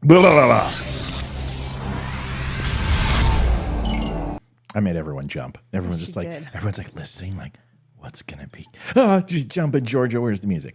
Blah, blah, blah, blah. I made everyone jump. Everyone's just like, everyone's like listening, like, what's gonna be? Ah, just jumping, Georgia. Where's the music?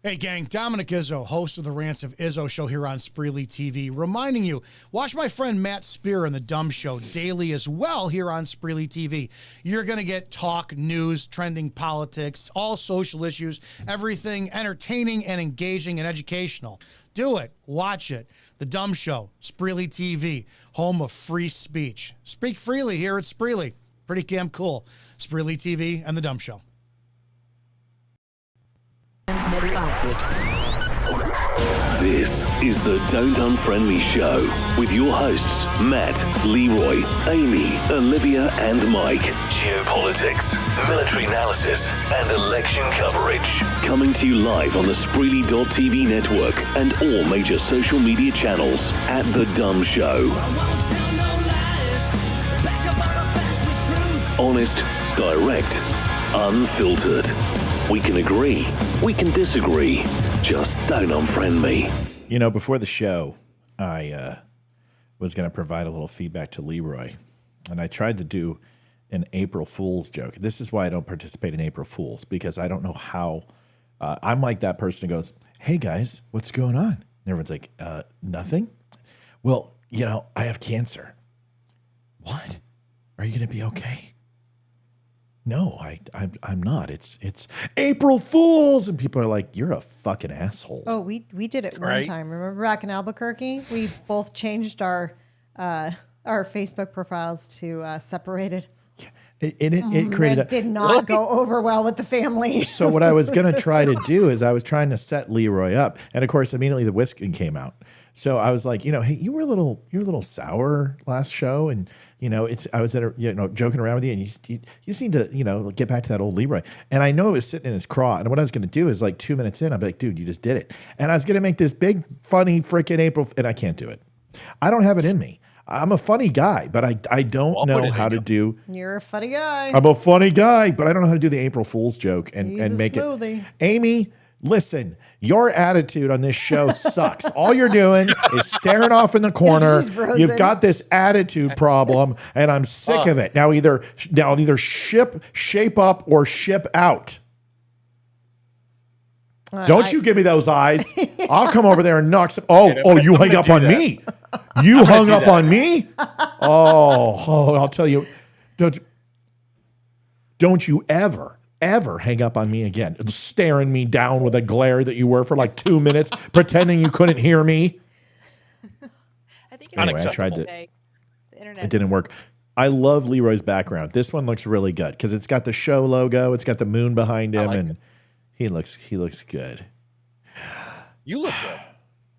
Hey, gang, Dominic Izzo, host of the Rants of Izzo show here on Spreely TV, reminding you, watch my friend Matt Spear on the DUM show daily as well here on Spreely TV. You're going to get talk, news, trending politics, all social issues, everything entertaining and engaging and educational. Do it. Watch it. The DUM show, Spreely TV, home of free speech. Speak freely here at Spreely. Pretty damn cool. Spreely TV and the DUM show. This is the Don't Unfriend Me Show with your hosts Matt, Leroy, Amy, Olivia and Mike. Geopolitics, military analysis and election coverage. Coming to you live on the Spreely.tv network and all major social media channels at The DUM Show. Honest, direct, unfiltered. We can agree, we can disagree. Just don't unfriend me. You know, before the show, I was going to provide a little feedback to Leroy, and I tried to do an April Fool's joke. This is why I don't participate in April Fools, because I don't know how. I'm like that person who goes, hey, guys, what's going on? And everyone's like, nothing. Well, you know, I have cancer. What? Are you going to be okay? No, I'm not. It's April Fools, and people are like, "You're a fucking asshole." Oh, we did it one time. Remember back in Albuquerque, we both changed our Facebook profiles to separated. It created that did not go over well with the family. So what I was going to try to do is I was trying to set Leroy up, and of course, immediately the whiskey came out. So I was like, you know, hey, you were a little sour last show, and you know, I was joking around with you, and you just need to, you know, get back to that old Leroy. And I know it was sitting in his craw, and what I was going to do is like 2 minutes in, I'd be like, dude, you just did it, and I was going to make this big funny freaking April, and I can't do it. I don't have it in me. I'm a funny guy, but I don't know how to do. You're a funny guy. I'm a funny guy, but I don't know how to do the April Fool's joke and make smoothie. it. Amy, listen, your attitude on this show sucks. All you're doing is staring off in the corner. You've got this attitude problem, and I'm sick of it. Now either shape up or ship out. Don't you give me those eyes. I'll come over there and knock some. Oh, you hung up on me. You hung up on me? Oh, I'll tell you. Don't you ever hang up on me again, staring me down with a glare that you were for like 2 minutes, pretending you couldn't hear me. I think anyway, I tried to. It didn't work. I love Leroy's background. This one looks really good because it's got the show logo. It's got the moon behind him, and He looks good. You look good.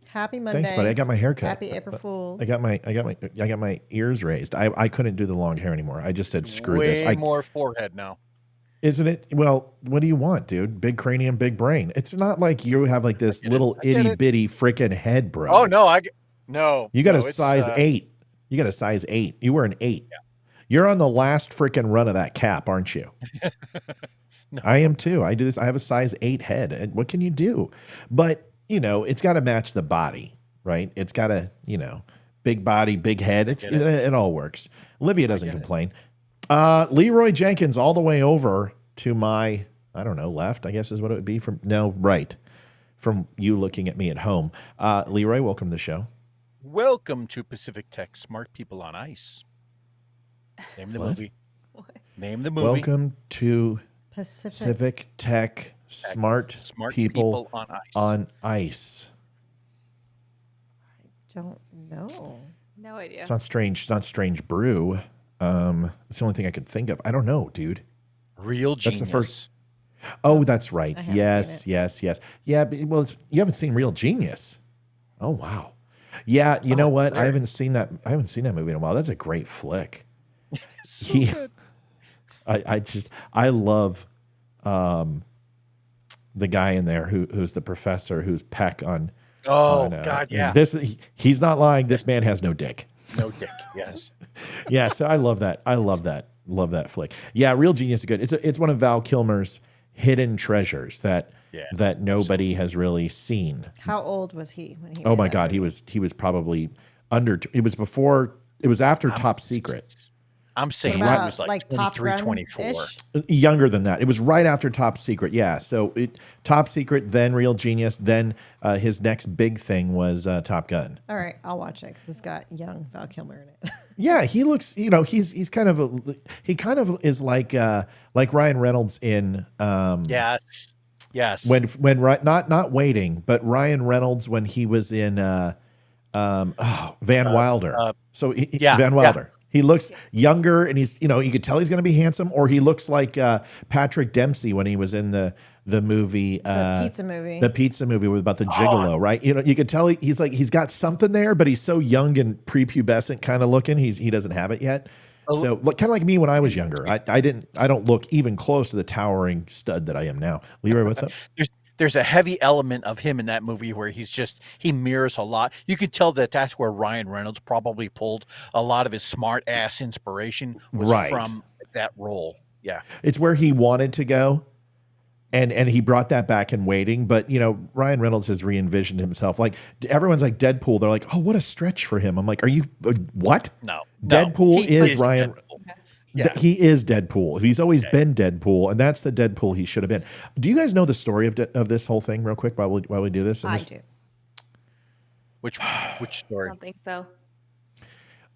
Happy Monday. Thanks, buddy. I got my hair cut. Happy April Fool's. I got my ears raised. I couldn't do the long hair anymore. I just said screw Way this. more forehead now. Isn't it? Well, what do you want, dude? Big cranium, big brain. It's not like you have like this little itty bitty freaking head, bro. Oh no, no. You got no, a size 8. You got a size 8. You were an 8. Yeah. You're on the last freaking run of that cap, aren't you? No. I am too. I do this. I have a size 8 head. And what can you do? But, it's got to match the body, right? It's got to, big body, big head. It all works. Olivia doesn't complain. Leroy Jenkins all the way over to my, I don't know, left, I guess is what it would be right. From you looking at me at home. Leroy, welcome to the show. Welcome to Pacific Tech Smart People on Ice. Name the movie. What? Name the movie. Welcome to Pacific Tech Smart People on Ice. I don't know. No idea. It's not strange. It's not Strange Brew. It's the only thing I could think of. I don't know, dude. Real Genius. That's the first. Oh, that's right. I haven't Yes. Yeah, well, you haven't seen Real Genius. Oh, wow. Yeah, you know what? I haven't seen that movie in a while. That's a great flick. So good. I love the guy in there who's the professor who's Peck on. Oh God, yeah. He's not lying. This man has no dick. No dick. Yes. Yeah, so I love that. Love that flick. Yeah, Real Genius is good. It's one of Val Kilmer's hidden treasures that nobody has really seen. How old was he when he? Oh my God, he was probably under. It was after Top Secret. I'm saying What about, he was like Top 23, Gun-ish? 24. Younger than that. It was right after Top Secret. Yeah. So Top Secret, then Real Genius, then his next big thing was Top Gun. All right, I'll watch it because it's got young Val Kilmer in it. Yeah, he looks. He's kind of he kind of is like Ryan Reynolds in. Yes. When not Waiting, but Ryan Reynolds when he was in Van Wilder. Van Wilder. Yeah. He looks younger, and he's you could tell he's going to be handsome, or he looks like Patrick Dempsey when he was in the movie, the pizza movie about the gigolo, right? You could tell he's got something there, but he's so young and prepubescent kind of looking. He doesn't have it yet. So kind of like me when I was younger. I don't look even close to the towering stud that I am now. Leroy, what's up? There's a heavy element of him in that movie where he mirrors a lot. You could tell that's where Ryan Reynolds probably pulled a lot of his smart ass inspiration was from that role. Yeah. It's where he wanted to go. And he brought that back in Waiting. But, Ryan Reynolds has re-envisioned himself. Like, everyone's like Deadpool. They're like, oh, what a stretch for him. I'm like, are you, what? No. Deadpool is Ryan. Deadpool. Yeah. He is Deadpool. He's always been Deadpool, and that's the Deadpool he should have been. Do you guys know the story of this whole thing real quick while we do this? I do. Which story? I don't think so.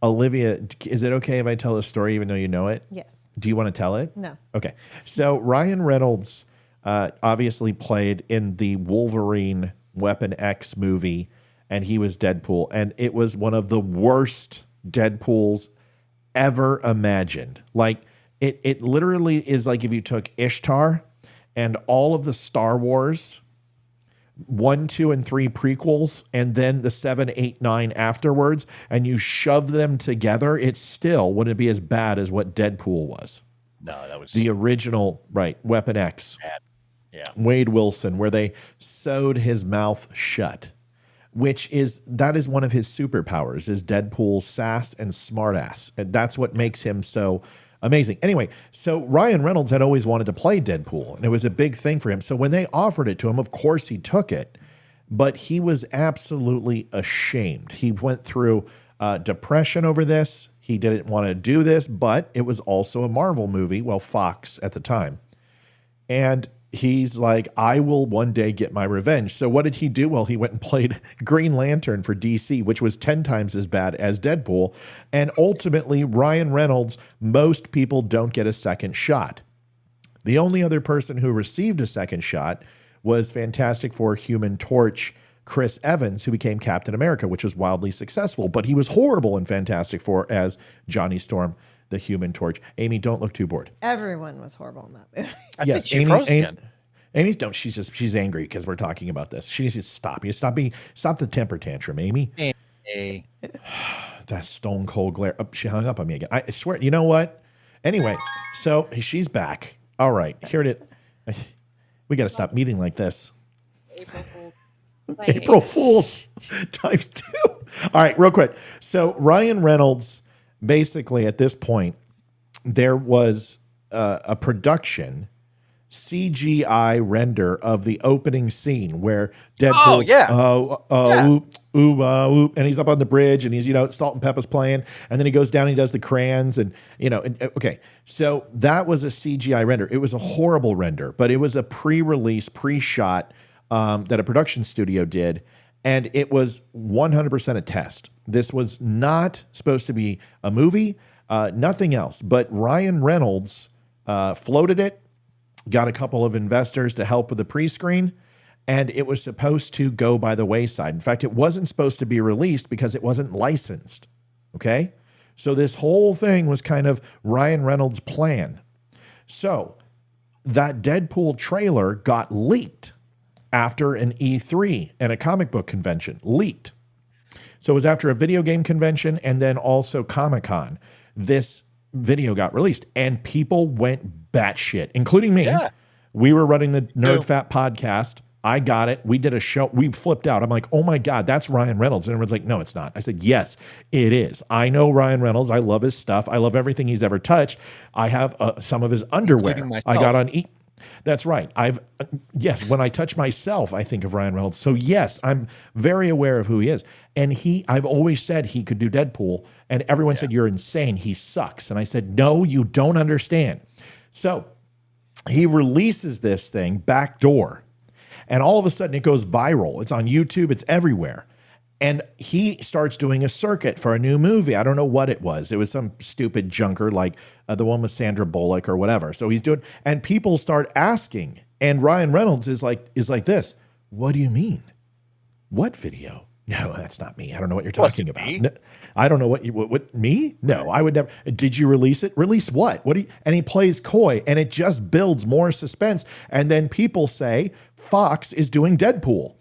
Olivia, is it okay if I tell the story even though you know it? Yes. Do you want to tell it? No. Okay. So Ryan Reynolds obviously played in the Wolverine Weapon X movie, and he was Deadpool, and it was one of the worst Deadpools ever imagined. Like it literally is like if you took Ishtar and all of the Star Wars 1, 2, and 3 prequels and then the 7, 8, 9 afterwards, and you shove them together, it still wouldn't be as bad as what Deadpool was. No, that was the original, right? Weapon X. Bad. Yeah. Wade Wilson, where they sewed his mouth shut. That is one of his superpowers, is Deadpool's sass and smartass. And that's what makes him so amazing. Anyway, so Ryan Reynolds had always wanted to play Deadpool, and it was a big thing for him. So when they offered it to him, of course he took it, but he was absolutely ashamed. He went through depression over this. He didn't want to do this, but it was also a Marvel movie, well, Fox at the time. And he's like, I will one day get my revenge. So what did he do? Well, he went and played Green Lantern for DC, which was 10 times as bad as Deadpool. And ultimately, Ryan Reynolds, most people don't get a second shot. The only other person who received a second shot was Fantastic Four Human Torch Chris Evans, who became Captain America, which was wildly successful. But he was horrible in Fantastic Four as Johnny Storm, the Human Torch. Amy, don't look too bored. Everyone was horrible in that movie. I think she froze again. Amy's don't. She's angry because we're talking about this. She needs to stop. You stop the temper tantrum, Amy. Hey. That stone cold glare. Oh, she hung up on me again. I swear. You know what? Anyway, so she's back. All right, here it is. We got to stop meeting like this. April Fools. April Fools times 2. All right, real quick. So Ryan Reynolds, basically at this point, there was a production CGI render of the opening scene where Deadpool's and he's up on the bridge and he's, Salt and Pepper's playing, and then he goes down and he does the crayons and, okay. So that was a CGI render. It was a horrible render, but it was a pre-release, pre-shot that a production studio did, and it was 100% a test. This was not supposed to be a movie, nothing else, but Ryan Reynolds floated it, got a couple of investors to help with the pre-screen, and it was supposed to go by the wayside. In fact, it wasn't supposed to be released because it wasn't licensed, okay? So this whole thing was kind of Ryan Reynolds' plan. So that Deadpool trailer got leaked after an E3 and a comic book convention, leaked. So it was after a video game convention and then also Comic-Con. This video got released and people went batshit, including me. Yeah. We were running the Nerd Fat podcast. I got it. We did a show. We flipped out. I'm like, oh my God, that's Ryan Reynolds. And everyone's like, no, it's not. I said, yes, it is. I know Ryan Reynolds. I love his stuff. I love everything he's ever touched. I have some of his underwear. I got on That's right. Yes, when I touch myself, I think of Ryan Reynolds. So yes, I'm very aware of who he is. And I've always said he could do Deadpool, and everyone said, you're insane. He sucks. And I said, no, you don't understand. So he releases this thing backdoor, and all of a sudden it goes viral. It's on YouTube. It's everywhere. And he starts doing a circuit for a new movie. I don't know what it was. It was some stupid junker like the one with Sandra Bullock or whatever. So he's doing, and people start asking. And Ryan Reynolds is like this. What do you mean? What video? No, that's not me. I don't know what you're talking about. No, I don't know what me? No, I would never. Did you release it? Release what? And he plays coy, and it just builds more suspense. And then people say Fox is doing Deadpool.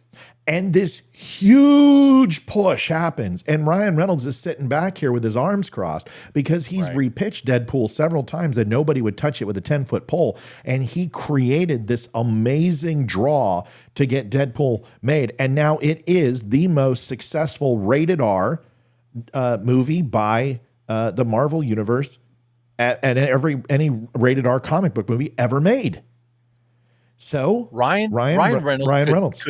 And this huge push happens. And Ryan Reynolds is sitting back here with his arms crossed because he's repitched Deadpool several times and nobody would touch it with a 10-foot pole. And he created this amazing draw to get Deadpool made. And now it is the most successful rated R movie by the Marvel Universe and any rated R comic book movie ever made. So Ryan Reynolds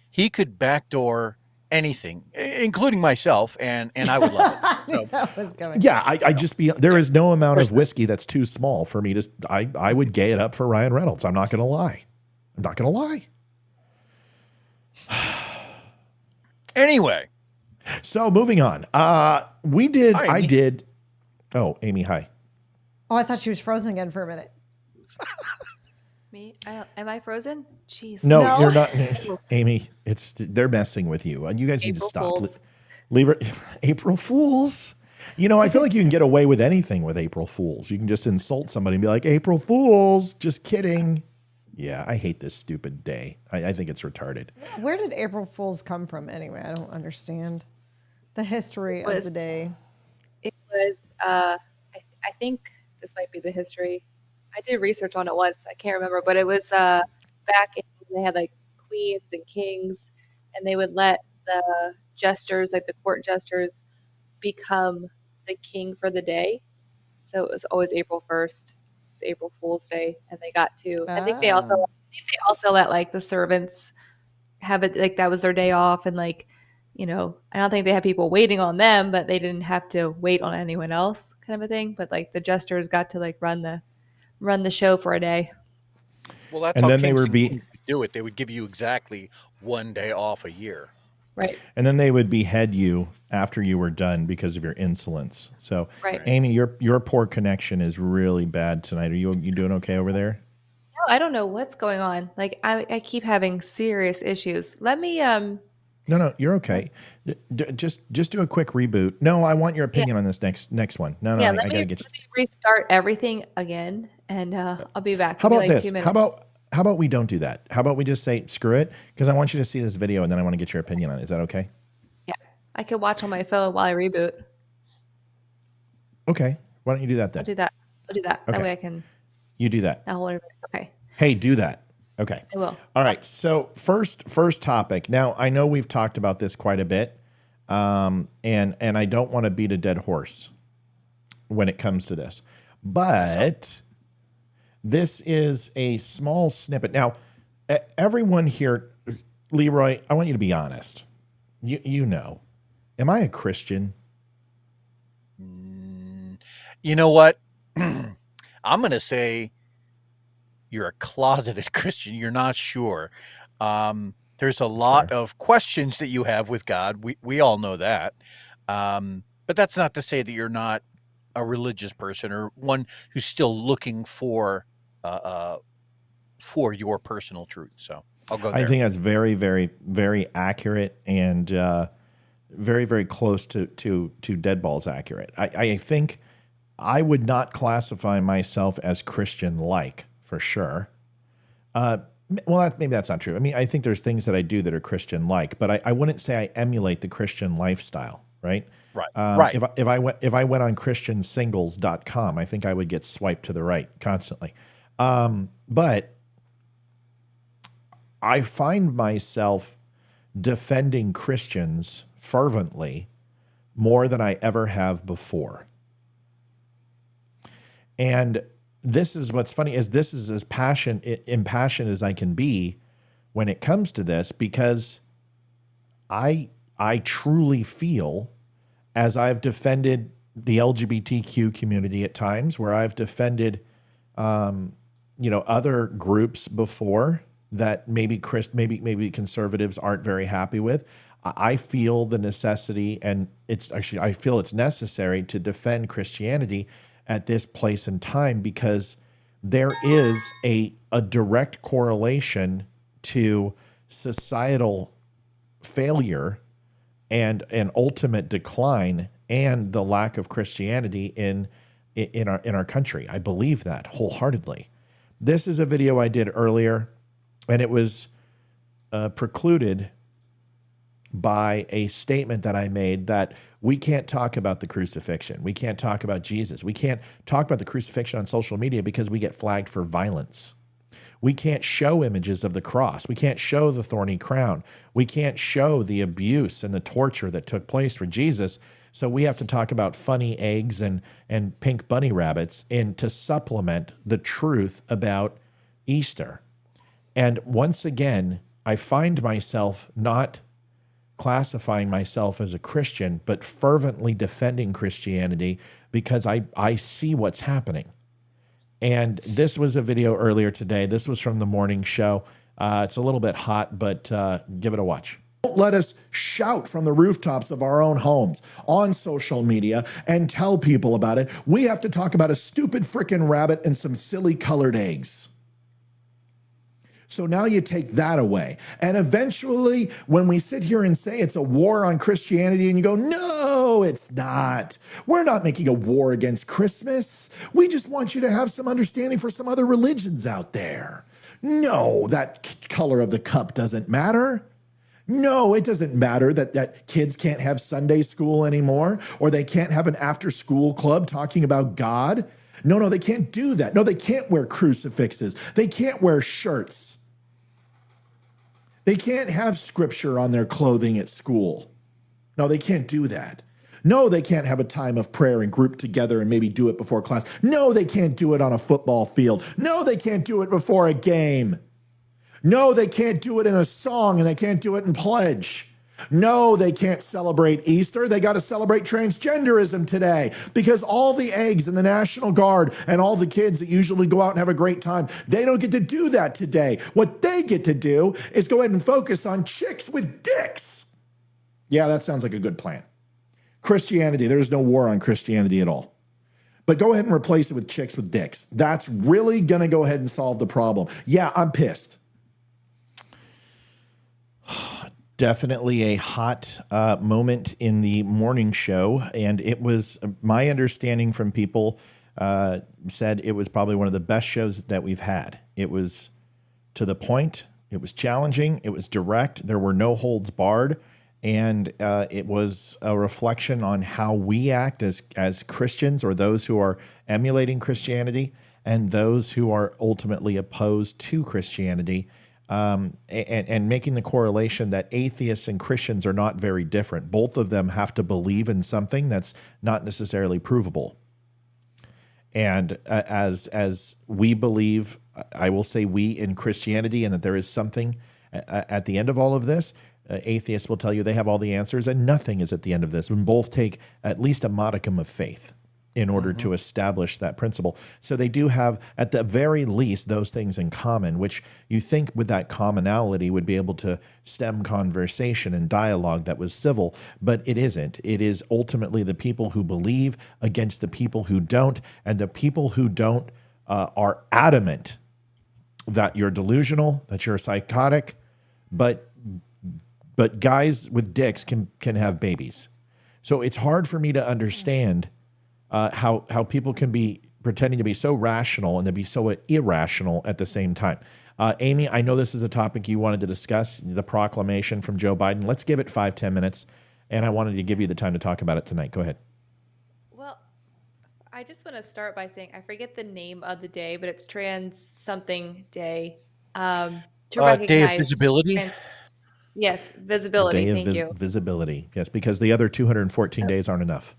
he could backdoor anything, including myself, and I would love it. So, there is no amount of whiskey that's too small for me to. I would gay it up for Ryan Reynolds. I'm not going to lie. Anyway, so moving on. I did. Oh, Amy, hi. Oh, I thought she was frozen again for a minute. Me? Am I frozen? Jeez. No, you're not, Amy. They're messing with you. You guys need to stop. Leave her. April Fools. I feel like you can get away with anything with April Fools. You can just insult somebody and be like, April Fools. Just kidding. Yeah, I hate this stupid day. I think it's retarded. Where did April Fools come from anyway? I don't understand the history of the day. It was, I think this might be the history. I did research on it once. I can't remember, but it was back in, they had like queens and kings, and they would let the jesters, like the court jesters, become the king for the day. So it was always April 1st. It was April Fool's Day, and they got to. I think they also let like the servants have it, like that was their day off, and like, I don't think they had people waiting on them, but they didn't have to wait on anyone else, kind of a thing. But like the jesters got to like run the show for a day. Well, that's how they would do it. They would give you exactly one day off a year. Right. And then they would behead you after you were done because of your insolence. So, Amy, your poor connection is really bad tonight. Are you doing okay over there? No, I don't know what's going on. Like I keep having serious issues. Let me No, you're okay. Just do a quick reboot. No, I want your opinion on this next one. No, I gotta get you. Let me restart everything again, and I'll be back. How about like this? 2 minutes. How how about we don't do that? How about we just say screw it? Because I want you to see this video and then I want to get your opinion on it. Is that okay? Yeah, I could watch on my phone while I reboot. Okay. Why don't you do that then? I'll do that. Okay. That way I can. You do that. Okay. Hey, do that. Okay. I will. All right. So first topic. Now I know we've talked about this quite a bit, and I don't want to beat a dead horse when it comes to this, but this is a small snippet. Now, everyone here, Leroy, I want you to be honest. You know, am I a Christian? You know what? I'm going to say you're a closeted Christian. You're not sure. There's a lot of questions that you have with God. We all know that. But that's not to say that you're not a religious person or one who's still looking for your personal truth. So I'll go there. I think that's very, very, very accurate and very, very close to dead balls accurate. I think I would not classify myself as Christian-like for sure. Well, maybe that's not true. I mean, I think there's things that I do that are Christian-like, but I wouldn't say I emulate the Christian lifestyle, right? Right. Right. If I went on christiansingles.com, I think I would get swiped to the right constantly. But I find myself defending Christians fervently more than I ever have before. And this is what's funny is this is as impassioned as I can be when it comes to this, because I truly feel, as I've defended the LGBTQ community at times, where I've defended, other groups before that maybe conservatives aren't very happy with. I feel the necessity, and I feel it's necessary to defend Christianity at this place and time, because there is a direct correlation to societal failure and an ultimate decline and the lack of Christianity in our country. I believe that wholeheartedly. This is a video I did earlier, and it was precluded by a statement that I made that we can't talk about the crucifixion. We can't talk about Jesus. We can't talk about the crucifixion on social media because we get flagged for violence. We can't show images of the cross. We can't show the thorny crown. We can't show the abuse and the torture that took place for Jesus. So we have to talk about funny eggs and pink bunny rabbits to supplement the truth about Easter. And once again, I find myself not classifying myself as a Christian, but fervently defending Christianity because I see what's happening. And this was a video earlier today. This was from the morning show. It's a little bit hot, but give it a watch. Don't let us shout from the rooftops of our own homes on social media and tell people about it. We have to talk about a stupid frickin' rabbit and some silly colored eggs. So now you take that away. And eventually, when we sit here and say it's a war on Christianity, and you go, no, it's not. We're not making a war against Christmas. We just want you to have some understanding for some other religions out there. No, that color of the cup doesn't matter. No, it doesn't matter that kids can't have Sunday school anymore, or they can't have an after-school club talking about God. No, they can't do that. No, they can't wear crucifixes. They can't wear shirts. They can't have scripture on their clothing at school. No, they can't do that. No, they can't have a time of prayer and group together and maybe do it before class. No, they can't do it on a football field. No, they can't do it before a game. No, they can't do it in a song, and they can't do it in pledge. No, they can't celebrate Easter. They got to celebrate transgenderism today, because all the eggs in the National Guard and all the kids that usually go out and have a great time, they don't get to do that today. What they get to do is go ahead and focus on chicks with dicks. Yeah, that sounds like a good plan. Christianity, there's no war on Christianity at all. But go ahead and replace it with chicks with dicks. That's really going to go ahead and solve the problem. Yeah, I'm pissed. Definitely a hot moment in the morning show, and it was my understanding from people said it was probably one of the best shows that we've had. It was to the point. It was challenging. It was direct. There were no holds barred. And it was a reflection on how we act as Christians, or those who are emulating Christianity, and those who are ultimately opposed to Christianity, and making the correlation that atheists and Christians are not very different. Both of them have to believe in something that's not necessarily provable. And as we believe, I will say we in Christianity, and that there is something at the end of all of this. Atheists will tell you they have all the answers, and nothing is at the end of this. And both take at least a modicum of faith in order to establish that principle. So they do have, at the very least, those things in common, which you think with that commonality would be able to stem conversation and dialogue that was civil, but it isn't. It is ultimately the people who believe against the people who don't, and the people who don't are adamant that you're delusional, that you're psychotic, but guys with dicks can have babies. So it's hard for me to understand how people can be pretending to be so rational and to be so irrational at the same time. Amy, I know this is a topic you wanted to discuss, the proclamation from Joe Biden. Let's give it 5-10 minutes, and I wanted to give you the time to talk about it tonight. Go ahead. Well, I just want to start by saying I forget the name of the day, but it's Trans Something Day. To recognize Day of Visibility. Yes, visibility. Day of visibility. Yes, because the other 214 days aren't enough.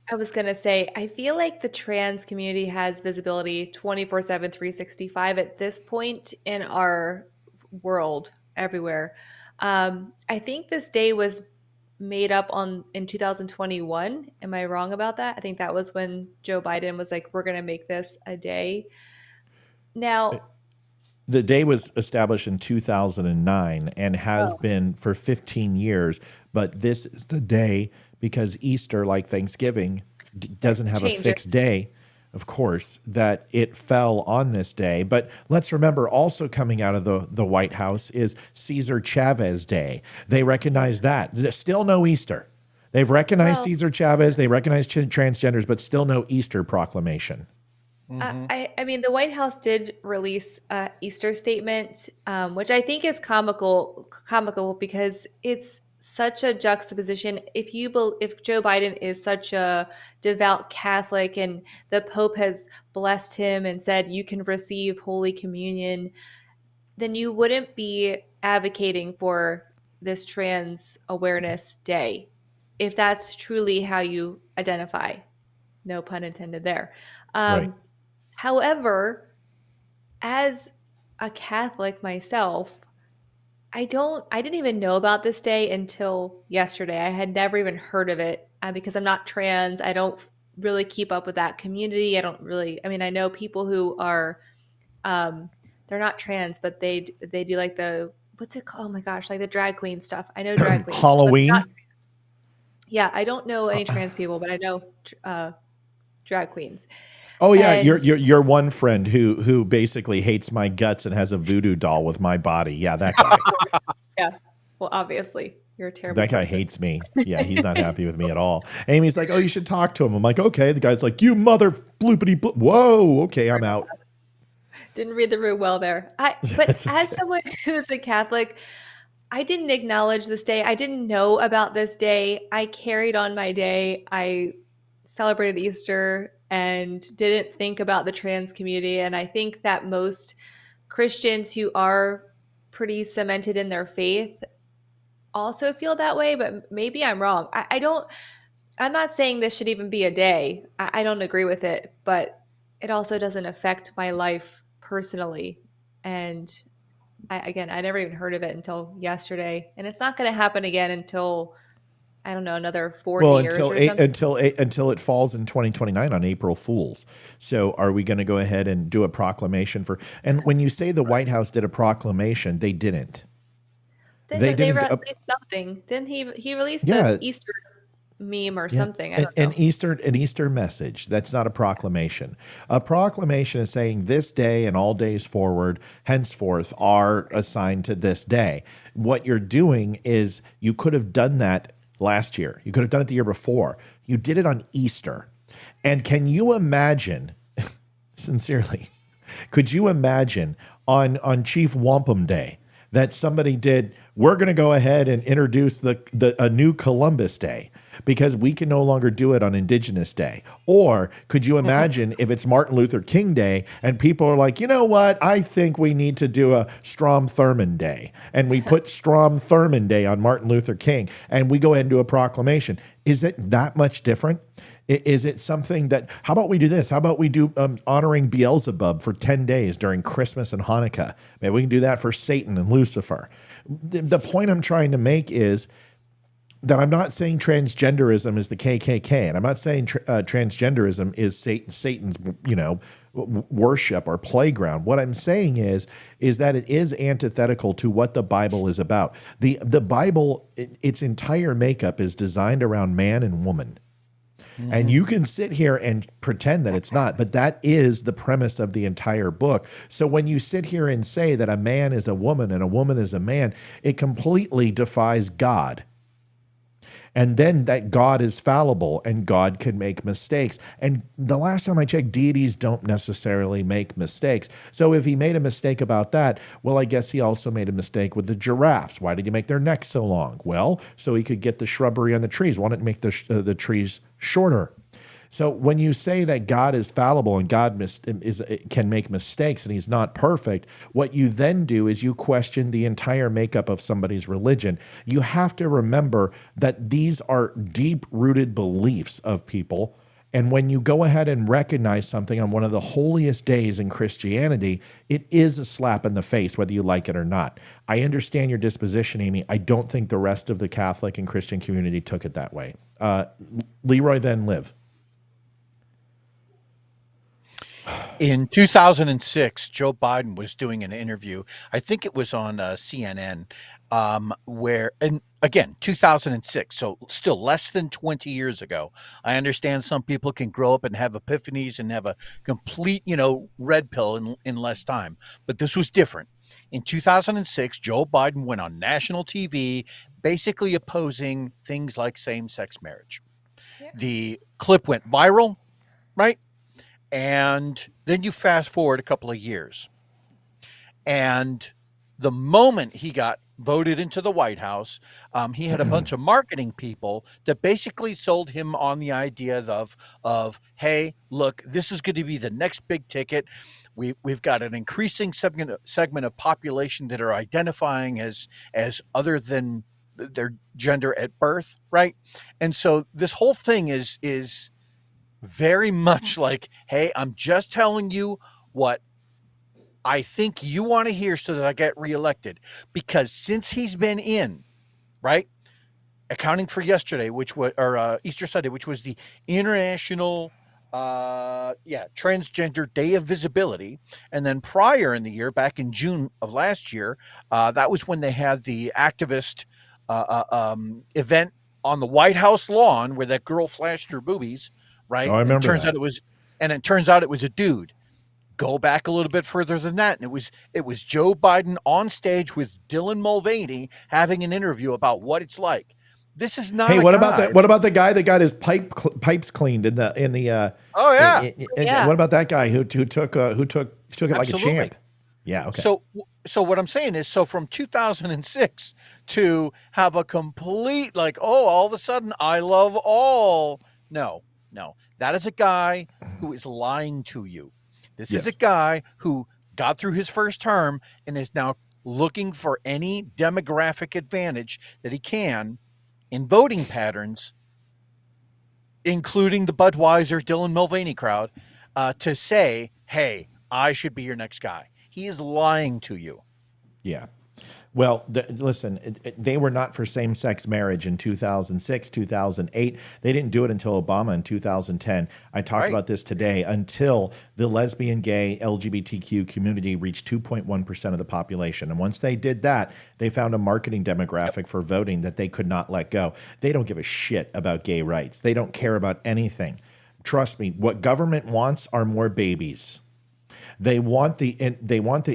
I was going to say, I feel like the trans community has visibility 24/7, 365 at this point in our world everywhere. I think this day was made up in 2021. Am I wrong about that? I think that was when Joe Biden was like, we're going to make this a day. Now, the day was established in 2009 and has been for 15 years, but this is the day because Easter, like Thanksgiving, doesn't have a fixed day, of course, that it fell on this day. But let's remember, also coming out of the White House is Cesar Chavez Day. They recognize that. Still no Easter. They've recognized Cesar Chavez. They recognize transgenders, but still no Easter proclamation. I mean, the White House did release an Easter statement, which I think is comical because it's such a juxtaposition. If Joe Biden is such a devout Catholic and the Pope has blessed him and said you can receive Holy Communion, then you wouldn't be advocating for this Trans Awareness Day if that's truly how you identify. No pun intended there. Right. However, as a Catholic myself, I didn't even know about this day until yesterday. I had never even heard of it because I'm not trans. I don't really keep up with that community. I know people who are, they're not trans, but they do like what's it called? Oh my gosh, like the drag queen stuff. I know drag queens. Halloween? Yeah, I don't know any trans people, but I know drag queens. Oh yeah, your one friend who basically hates my guts and has a voodoo doll with my body. Yeah, that guy. Yeah. Well, obviously, you're a terrible That guy person. hates me. Yeah, he's not happy with me at all. Amy's like, oh, you should talk to him. I'm like, okay. The guy's like, you mother bloopity bloop. Whoa, okay, I'm out. Didn't read the room well there. But as someone who's a Catholic, I didn't acknowledge this day. I didn't know about this day. I carried on my day. I celebrated Easter and didn't think about the trans community. And I think that most Christians who are pretty cemented in their faith also feel that way, but maybe I'm wrong. I'm not saying this should even be a day. I don't agree with it, but it also doesn't affect my life personally. And I never even heard of it until yesterday. And it's not going to happen again until, I don't know, another 40 years or something. Until it falls in 2029 on April Fools. So are we going to go ahead and do a proclamation and when you say the White House did a proclamation, they didn't. They released something. Then he released an Easter meme or something. I don't know. An Easter message. That's not a proclamation. A proclamation is saying this day and all days forward, henceforth, are assigned to this day. What you're doing is you could have done that last year. You could have done it the year before. You did it on Easter. And can you imagine, sincerely, could you imagine on Chief Wampum Day that somebody did, we're going to go ahead and introduce a new Columbus Day because we can no longer do it on Indigenous Day? Or could you imagine if it's Martin Luther King Day and people are like, you know what, I think we need to do a Strom Thurmond Day, and we put Strom Thurmond Day on Martin Luther King and we go ahead and do a proclamation? Is it that much different? Is it something that, how about we do this? How about we do honoring Beelzebub for 10 days during Christmas and Hanukkah? Maybe we can do that for Satan and Lucifer. The point I'm trying to make is that I'm not saying transgenderism is the KKK, and I'm not saying transgenderism is Satan's, worship or playground. What I'm saying is that it is antithetical to what the Bible is about. The Bible, its entire makeup is designed around man and woman. And you can sit here and pretend that it's not, but that is the premise of the entire book. So when you sit here and say that a man is a woman and a woman is a man, it completely defies God. And then that God is fallible and God can make mistakes. And the last time I checked, deities don't necessarily make mistakes. So if he made a mistake about that, well, I guess he also made a mistake with the giraffes. Why did he make their necks so long? Well, so he could get the shrubbery on the trees. Why didn't he make the trees shorter? So when you say that God is fallible and God can make mistakes and he's not perfect, what you then do is you question the entire makeup of somebody's religion. You have to remember that these are deep-rooted beliefs of people. And when you go ahead and recognize something on one of the holiest days in Christianity, it is a slap in the face, whether you like it or not. I understand your disposition, Amy. I don't think the rest of the Catholic and Christian community took it that way. Leroy, then Liv. In 2006, Joe Biden was doing an interview. I think it was on CNN, and again, 2006, so still less than 20 years ago. I understand some people can grow up and have epiphanies and have a complete, red pill in less time, but this was different. In 2006, Joe Biden went on national TV, basically opposing things like same-sex marriage. Yeah. The clip went viral, right? And then you fast forward a couple of years, and the moment he got voted into the White House, he had a bunch of marketing people that basically sold him on the idea of hey, look, this is going to be the next big ticket. We've got an increasing segment of population that are identifying as other than their gender at birth, right? And so this whole thing is very much like, hey, I'm just telling you what I think you want to hear so that I get reelected. Because since he's been in, right, accounting for yesterday, which was, or Easter Sunday, which was the International Transgender Day of Visibility, and then prior in the year, back in June of last year, that was when they had the activist event on the White House lawn where that girl flashed her boobies. Right. Oh, I remember. It turns out it was a dude. Go back a little bit further than that, and it was Joe Biden on stage with Dylan Mulvaney having an interview about what it's like. This is not. Hey, what about the guy that got his pipes cleaned in the? Oh yeah. What about that guy who took it like a champ? Yeah. Okay. So what I'm saying is, from 2006 to have a complete all of a sudden I love all. No, that is a guy who is lying to you. This is a guy who got through his first term and is now looking for any demographic advantage that he can in voting patterns, including the Budweiser, Dylan Mulvaney crowd, to say, hey, I should be your next guy. He is lying to you. Yeah. Well, listen, they were not for same-sex marriage in 2006, 2008. They didn't do it until Obama in 2010. I talked about this today. Until the lesbian, gay, LGBTQ community reached 2.1% of the population. And once they did that, they found a marketing demographic for voting that they could not let go. They don't give a shit about gay rights. They don't care about anything. Trust me, what government wants are more babies. They want the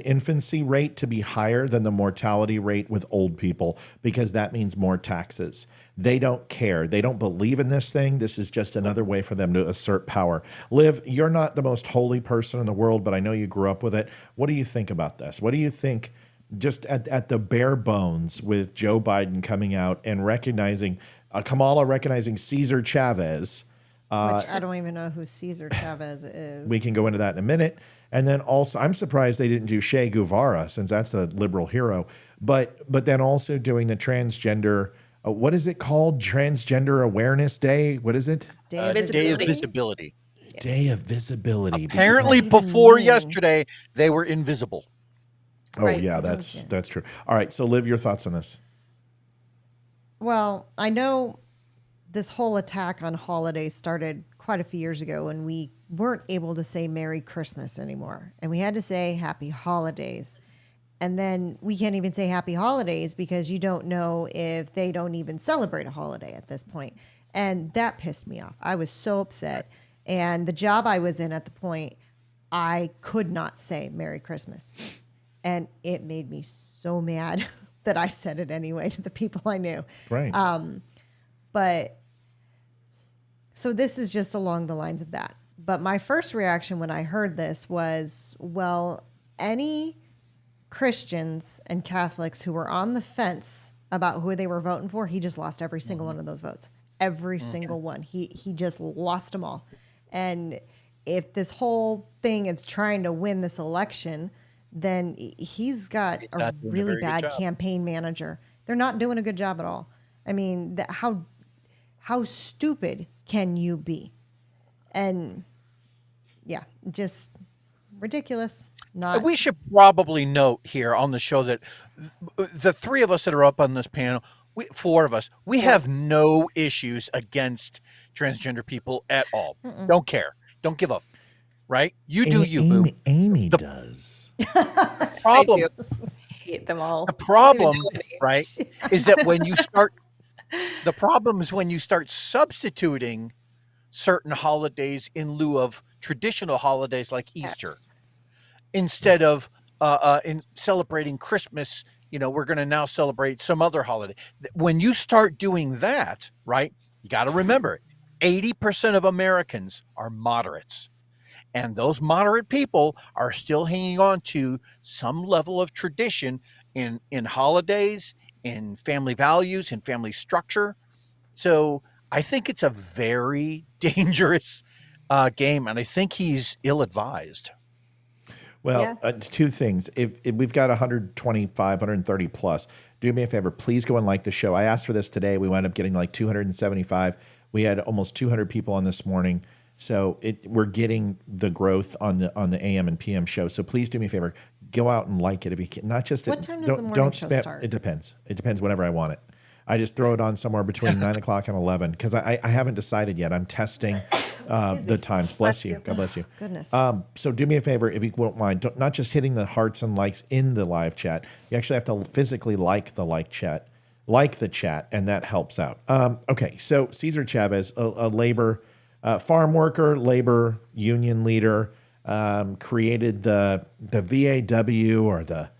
infancy rate to be higher than the mortality rate with old people because that means more taxes. They don't care. They don't believe in this thing. This is just another way for them to assert power. Liv, you're not the most holy person in the world, but I know you grew up with it. What do you think about this? What do you think just at the bare bones with Joe Biden coming out and recognizing Kamala recognizing Cesar Chavez? Which I don't even know who Cesar Chavez is. We can go into that in a minute. And then also, I'm surprised they didn't do Che Guevara since that's a liberal hero. But then also doing the transgender, what is it called? Transgender Awareness Day? What is it? Day of Visibility. Day of Visibility. Apparently, before yesterday, they were invisible. Oh, right. Yeah, that's true. All right, so Liv, your thoughts on this? Well, I know this whole attack on holidays started quite a few years ago when we weren't able to say Merry Christmas anymore. And we had to say Happy Holidays. And then we can't even say Happy Holidays because you don't know if they don't even celebrate a holiday at this point. And that pissed me off. I was so upset. And the job I was in at the point, I could not say Merry Christmas. And it made me so mad that I said it anyway to the people I knew. Right. But so this is just along the lines of that. But my first reaction when I heard this was, well, any Christians and Catholics who were on the fence about who they were voting for, he just lost every single one of those votes. Every single one. He just lost them all. And if this whole thing is trying to win this election, then he's got a really bad campaign manager. They're not doing a good job at all. I mean, how stupid can you be? And yeah, just ridiculous. We should probably note here on the show that the three of us that are up on this panel, four of us, we have no issues against transgender people at all. Don't care. Don't give a right? You do you, boo. Amy does. Problem. I do. Hate them all. The problem, right, is that when you start, the problem is when you start substituting certain holidays in lieu of traditional holidays like Easter. Instead of in celebrating Christmas, we're going to now celebrate some other holiday. When you start doing that, right, you got to remember, 80% of Americans are moderates. And those moderate people are still hanging on to some level of tradition in holidays, in family values, in family structure. So I think it's a very dangerous game, and I think he's ill-advised. Well, two things. If we've got 125, 130 plus, do me a favor. Please go and like the show. I asked for this today. We wound up getting like 275. We had almost 200 people on this morning. So we're getting the growth on the AM and PM show. So please do me a favor. Go out and like it if you can. Not just what time does the morning show start? It depends. It depends whenever I want it. I just throw it on somewhere between 9 o'clock and 11 because I haven't decided yet. I'm testing the times. Bless you. God bless you. Goodness. So do me a favor, if you won't mind, not just hitting the hearts and likes in the live chat. You actually have to physically like the chat, and that helps out. Okay, so Cesar Chavez, a labor farm worker, labor union leader, created the VAW or the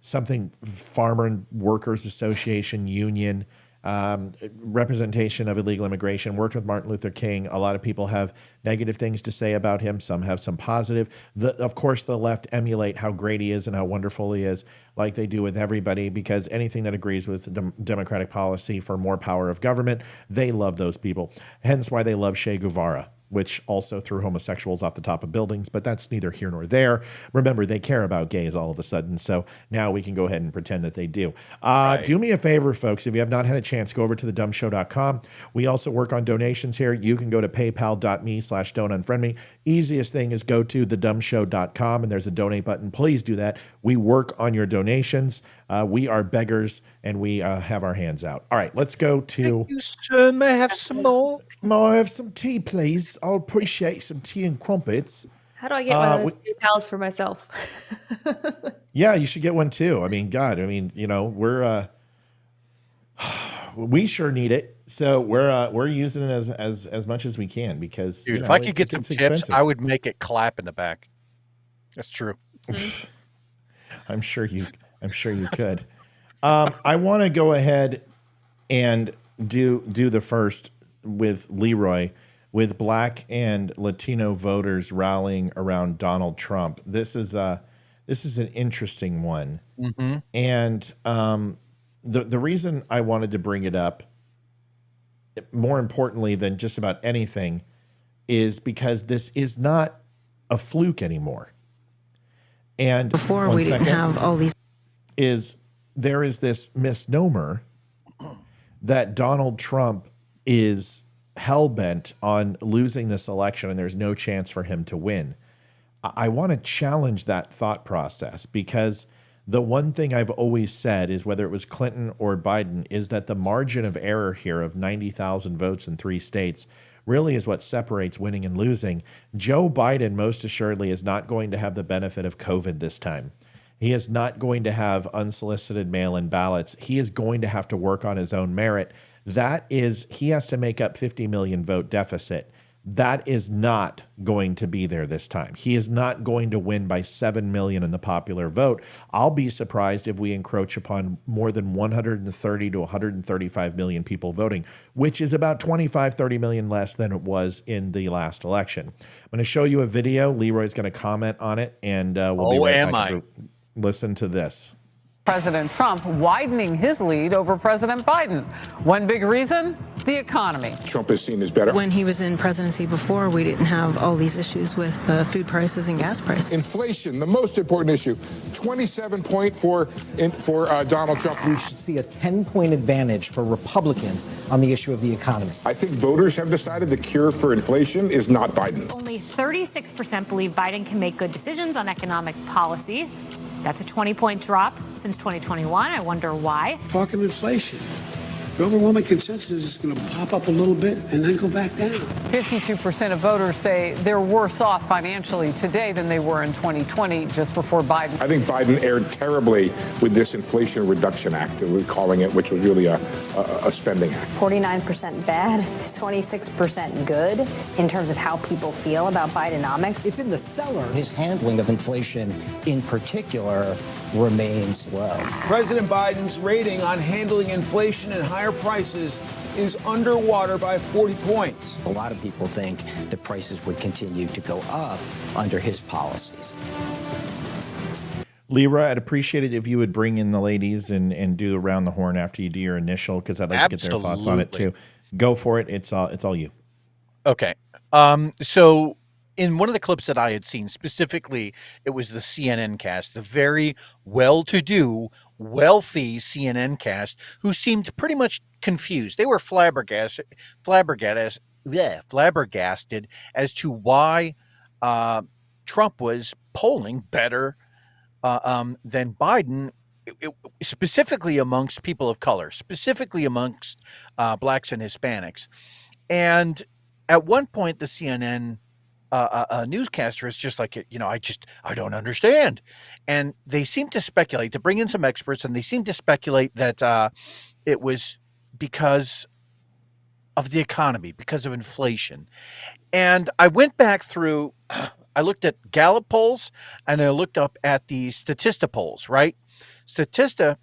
something Farmer and Workers Association union, representation of illegal immigration, worked with Martin Luther King. A lot of people have negative things to say about him. Some have some positive. Of course, the left emulate how great he is and how wonderful he is, like they do with everybody, because anything that agrees with democratic policy for more power of government, they love those people. Hence why they love Che Guevara, which also threw homosexuals off the top of buildings, but that's neither here nor there. Remember, they care about gays all of a sudden, so now we can go ahead and pretend that they do. Right. Do me a favor, folks. If you have not had a chance, go over to thedumshow.com. We also work on donations here. You can go to paypal.me/don'tunfriendme. Easiest thing is go to thedumshow.com, and there's a donate button. Please do that. We work on your donations. We are beggars, and we have our hands out. All right, let's go to... Thank you, sir. May I have some more? May I have some tea, please? I'll appreciate some tea and crumpets. How do I get one of those PayPals for myself? Yeah, you should get one too. I mean, God, we're we sure need it. So we're using it as much as we can because dude, if I could get some tips, I would make it clap in the back. That's true. I'm sure you could. I want to go ahead and do the first with Leroy, with Black and Latino voters rallying around Donald Trump. This is an interesting one, and the reason I wanted to bring it up, more importantly than just about anything, is because this is not a fluke anymore. And before we didn't have all these. There is this misnomer that Donald Trump is hell-bent on losing this election and there's no chance for him to win. I want to challenge that thought process, because the one thing I've always said is, whether it was Clinton or Biden, is that the margin of error here of 90,000 votes in 3 states really is what separates winning and losing. Joe Biden most assuredly is not going to have the benefit of COVID this time. He is not going to have unsolicited mail-in ballots. He is going to have to work on his own merit. He has to make up 50 million vote deficit. That is not going to be there this time. He is not going to win by 7 million in the popular vote. I'll be surprised if we encroach upon more than 130 to 135 million people voting, which is about 25, 30 million less than it was in the last election. I'm going to show you a video. Leroy's going to comment on it, and we'll be right back. Listen to this. President Trump widening his lead over President Biden. One big reason, the economy. Trump is seen as better. When he was in presidency before, we didn't have all these issues with food prices and gas prices. Inflation, the most important issue. 27 point for Donald Trump. We should see a 10-point advantage for Republicans on the issue of the economy. I think voters have decided the cure for inflation is not Biden. Only 36% believe Biden can make good decisions on economic policy. That's a 20-point drop since 2021. I wonder why. Talking inflation. The overwhelming consensus is going to pop up a little bit and then go back down. 52% of voters say they're worse off financially today than they were in 2020, just before Biden. I think Biden erred terribly with this Inflation Reduction Act, we're calling it, which was really a spending act. 49% bad, 26% good in terms of how people feel about Bidenomics. It's in the cellar. His handling of inflation in particular remains low. President Biden's rating on handling inflation and higher prices is underwater by 40 points. A lot of people think the prices would continue to go up under his policies. Leroy, I'd appreciate it if you would bring in the ladies and do around the horn after you do your initial, because I'd like to get their thoughts on it too. Go for it. It's all you. Okay. So in one of the clips that I had seen, specifically, it was the CNN cast, the very well-to-do, wealthy CNN cast, who seemed pretty much confused. They were flabbergasted as to why Trump was polling better than Biden, specifically amongst people of color, specifically amongst blacks and Hispanics. And at one point, the CNN newscaster is just like, I don't understand. And they seem to speculate, to bring in some experts, and they seem to speculate that it was because of the economy, because of inflation. And I went back through, I looked at Gallup polls, and I looked up at the Statista polls, right? Statista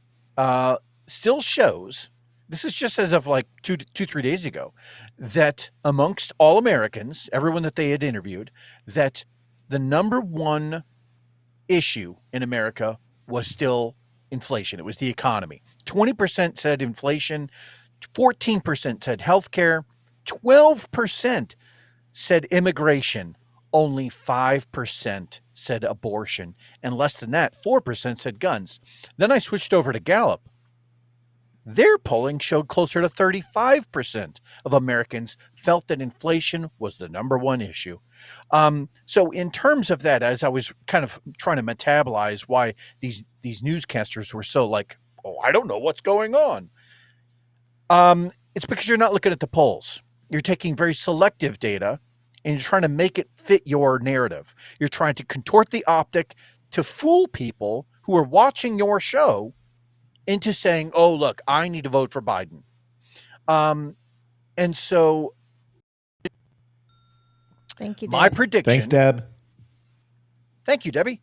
still shows, this is just as of like 3 days ago, that amongst all Americans, everyone that they had interviewed, that the number one issue in America was still inflation. It was the economy. 20% said inflation, 14% said healthcare, 12% said immigration, only 5% said abortion, and less than that, 4% said guns. Then I switched over to Gallup. Their polling showed closer to 35% of Americans felt that inflation was the number one issue. So in terms of that, as I was kind of trying to metabolize why these newscasters were so like, oh, I don't know what's going on. It's because you're not looking at the polls. You're taking very selective data and you're trying to make it fit your narrative. You're trying to contort the optic to fool people who are watching your show into saying, oh, look, I need to vote for Biden. And so thank you, Deb. My prediction. Thanks, Deb. Thank you, Debbie.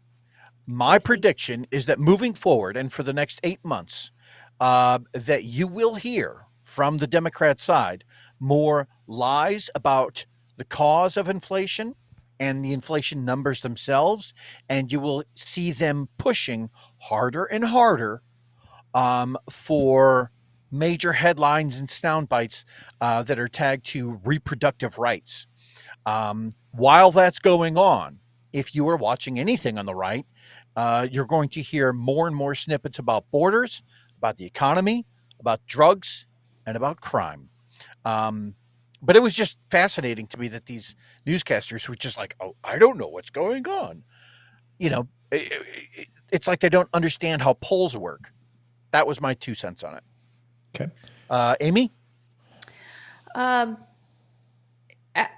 My prediction is that moving forward and for the next 8 months, that you will hear from the Democrat side more lies about the cause of inflation and the inflation numbers themselves, and you will see them pushing harder and harder for major headlines and sound bites that are tagged to reproductive rights. While that's going on, if you are watching anything on the right, you're going to hear more and more snippets about borders, about the economy, about drugs, and about crime. But it was just fascinating to me that these newscasters were just like, oh, I don't know what's going on. You know, it's like they don't understand how polls work. That was my 2 cents on it. Okay. Amy?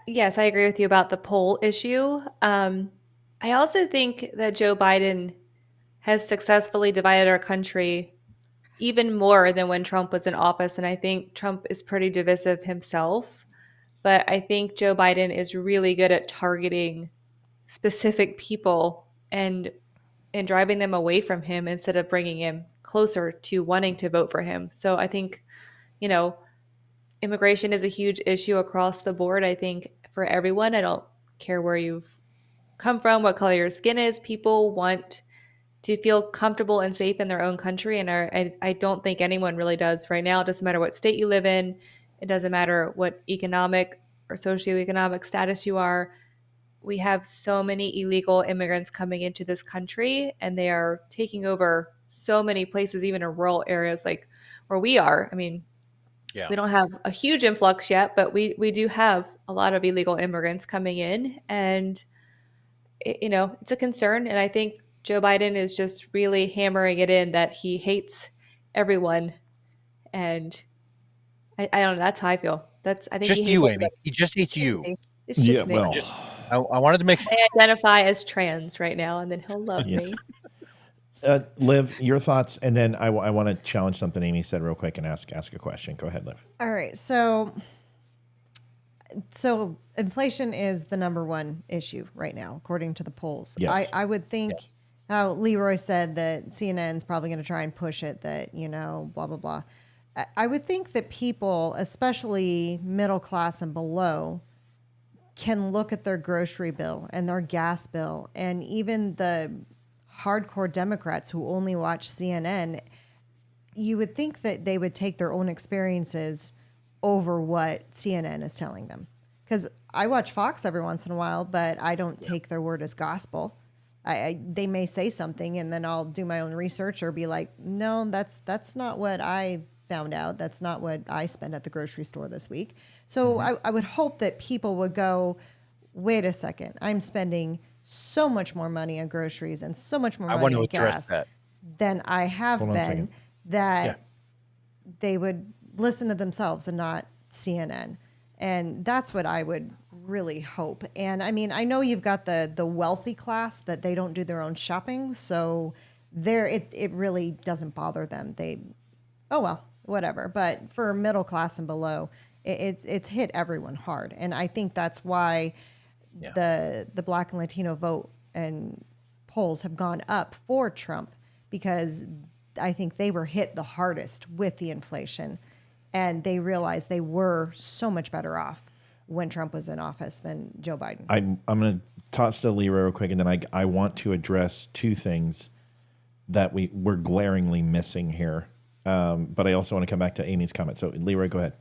Yes, I agree with you about the poll issue. I also think that Joe Biden has successfully divided our country even more than when Trump was in office. And I think Trump is pretty divisive himself. But I think Joe Biden is really good at targeting specific people and driving them away from him instead of bringing him closer to wanting to vote for him. So I think, immigration is a huge issue across the board. I think for everyone, I don't care where you've come from, what color your skin is. People want to feel comfortable and safe in their own country. And I don't think anyone really does right now. It doesn't matter what state you live in. It doesn't matter what economic or socioeconomic status you are. We have so many illegal immigrants coming into this country, and they are taking over so many places, even in rural areas like where we are. I mean, we don't have a huge influx yet, but we do have a lot of illegal immigrants coming in, and it's a concern. And I think Joe Biden is just really hammering it in that he hates everyone, and I don't know. That's how I feel. I think just he hates you, everybody. Amy. He just hates you. It's just me. Well, I wanted to make. I identify as trans right now, and then he'll love Yes. me. Liv, your thoughts, and then I want to challenge something Amy said real quick and ask a question. Go ahead, Liv. All right. So inflation is the number one issue right now, according to the polls. Yes. I would think how Leroy said that CNN's probably going to try and push it, that, blah, blah, blah. I would think that people, especially middle class and below, can look at their grocery bill and their gas bill, and even the hardcore Democrats who only watch CNN, you would think that they would take their own experiences over what CNN is telling them. Because I watch Fox every once in a while, but I don't take their word as gospel. They may say something, and then I'll do my own research or be like, no, that's not what I found out. That's not what I spent at the grocery store this week. So I would hope that people would go, wait a second, I'm spending so much more money on groceries and so much more money on gas than I have been, that they would listen to themselves and not CNN. And that's what I would really hope. And I mean, I know you've got the wealthy class that they don't do their own shopping, so it really doesn't bother them. Oh well, whatever. But for middle class and below, it's hit everyone hard. And I think that's why the Black and Latino vote and polls have gone up for Trump, because I think they were hit the hardest with the inflation, and they realized they were so much better off when Trump was in office than Joe Biden. I'm going to toss to Leroy real quick, and then I want to address two things that we're glaringly missing here. But I also want to come back to Amy's comment. So Leroy, go ahead.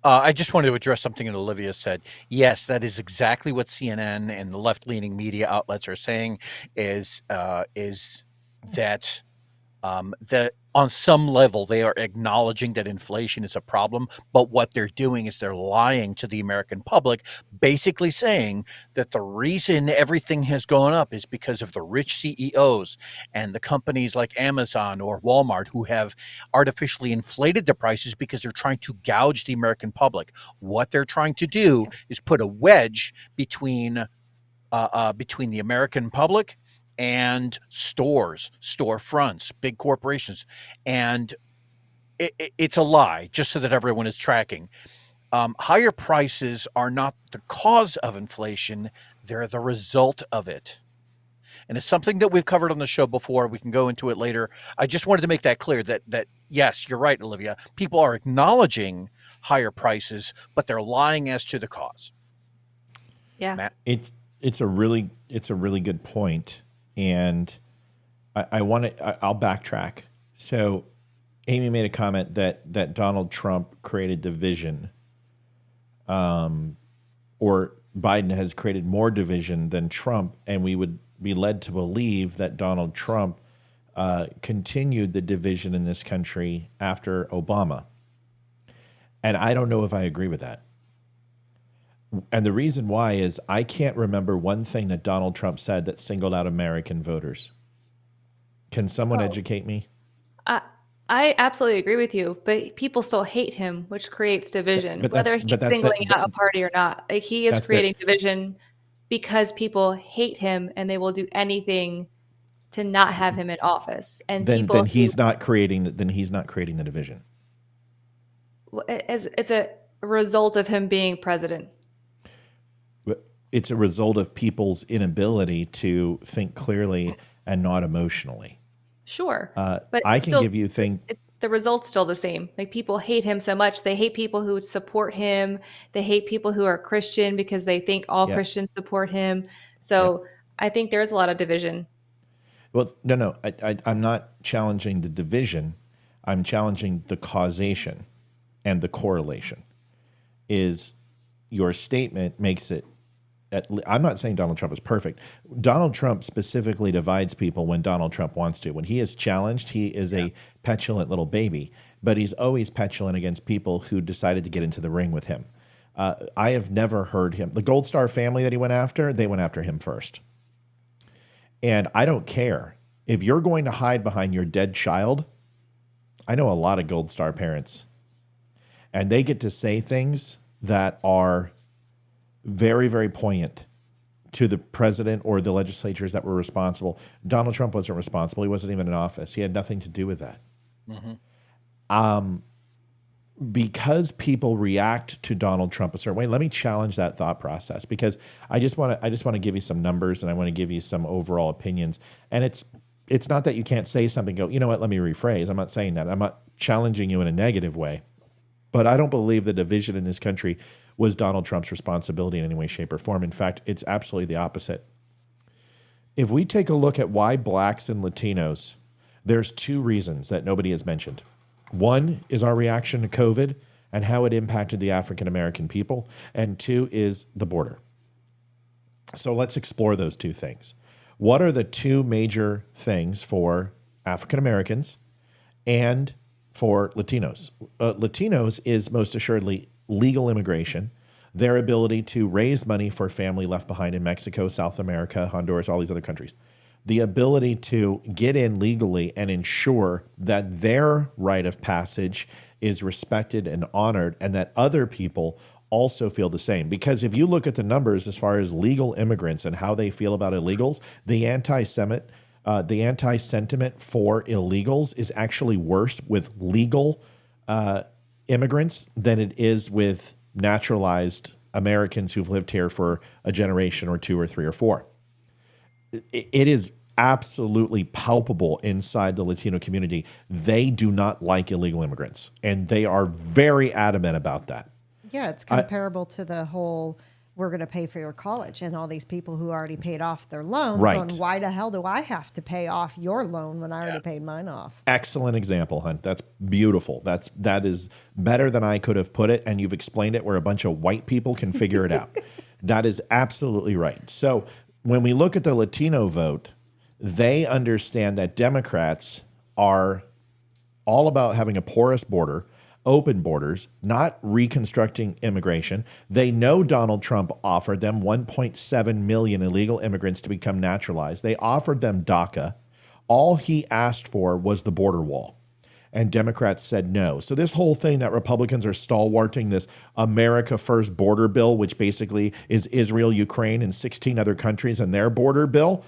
I just wanted to address something that Olivia said. Yes, that is exactly what CNN and the left-leaning media outlets are saying, is that on some level they are acknowledging that inflation is a problem, but what they're doing is they're lying to the American public, basically saying that the reason everything has gone up is because of the rich CEOs and the companies like Amazon or Walmart who have artificially inflated the prices because they're trying to gouge the American public. What they're trying to do is put a wedge between the American public and storefronts, big corporations. And it's a lie, just so that everyone is tracking. Higher prices are not the cause of inflation. They're the result of it. and it's something that we've covered on the show before. We can go into it later. I just wanted to make that clear that yes, you're right, Olivia. People are acknowledging higher prices, but they're lying as to the cause. Yeah. Matt? It's a really good point, and I'll backtrack. So Amy made a comment that Donald Trump created division, or Biden has created more division than Trump, and we would be led to believe that Donald Trump continued the division in this country after Obama. And I don't know if I agree with that. And the reason why is I can't remember one thing that Donald Trump said that singled out American voters. Can someone educate me? I absolutely agree with you, but people still hate him, which creates division, whether he's singling out a party or not. Like, he is creating division because people hate him and they will do anything to not have him in office. And then he's not creating the division. It's a result of him being president. It's a result of people's inability to think clearly and not emotionally. Sure. But I can give you things. The result's still the same. Like, people hate him so much. They hate people who would support him. They hate people who are Christian because they think all Christians support him. So I think there's a lot of division. Well, no. I'm not challenging the division. I'm challenging the causation and the correlation. Is your statement makes it. I'm not saying Donald Trump is perfect. Donald Trump specifically divides people when Donald Trump wants to. When he is challenged, he is a petulant little baby, but he's always petulant against people who decided to get into the ring with him. I have never heard him. The Gold Star family that he went after, they went after him first. And I don't care. If you're going to hide behind your dead child, I know a lot of Gold Star parents, and they get to say things that are very, very poignant to the president or the legislatures that were responsible. Donald Trump wasn't responsible. He wasn't even in office. He had nothing to do with that. Mm-hmm. Because people react to Donald Trump a certain way, let me challenge that thought process, because I just want to give you some numbers, and I want to give you some overall opinions. And it's not that you can't say something, go, you know what, let me rephrase. I'm not saying that. I'm not challenging you in a negative way. But I don't believe the division in this country was Donald Trump's responsibility in any way, shape, or form. In fact, it's absolutely the opposite. If we take a look at why blacks and Latinos, there's two reasons that nobody has mentioned. One is our reaction to COVID and how it impacted the African American people. And two is the border. So let's explore those two things. What are the two major things for African Americans and for Latinos? Latinos is most assuredly legal immigration, their ability to raise money for family left behind in Mexico, South America, Honduras, all these other countries. The ability to get in legally and ensure that their rite of passage is respected and honored, and that other people also feel the same. Because if you look at the numbers as far as legal immigrants and how they feel about illegals, the anti-sentiment for illegals is actually worse with legal immigrants than it is with naturalized Americans who've lived here for a generation or two or three or four. It is absolutely palpable inside the Latino community. They do not like illegal immigrants, and they are very adamant about that. Yeah, it's comparable to the whole, we're going to pay for your college, and all these people who already paid off their loans going, why the hell do I have to pay off your loan when I already paid mine off? Excellent example, Hunt. That's beautiful. That is better than I could have put it, and you've explained it where a bunch of white people can figure it out. That is absolutely right. So when we look at the Latino vote, they understand that Democrats are all about having a porous border, open borders, not reconstructing immigration. They know Donald Trump offered them 1.7 million illegal immigrants to become naturalized. They offered them DACA. All he asked for was the border wall, and Democrats said no. So this whole thing that Republicans are stalwarting, this America First border bill, which basically is Israel, Ukraine, and 16 other countries and their border bill,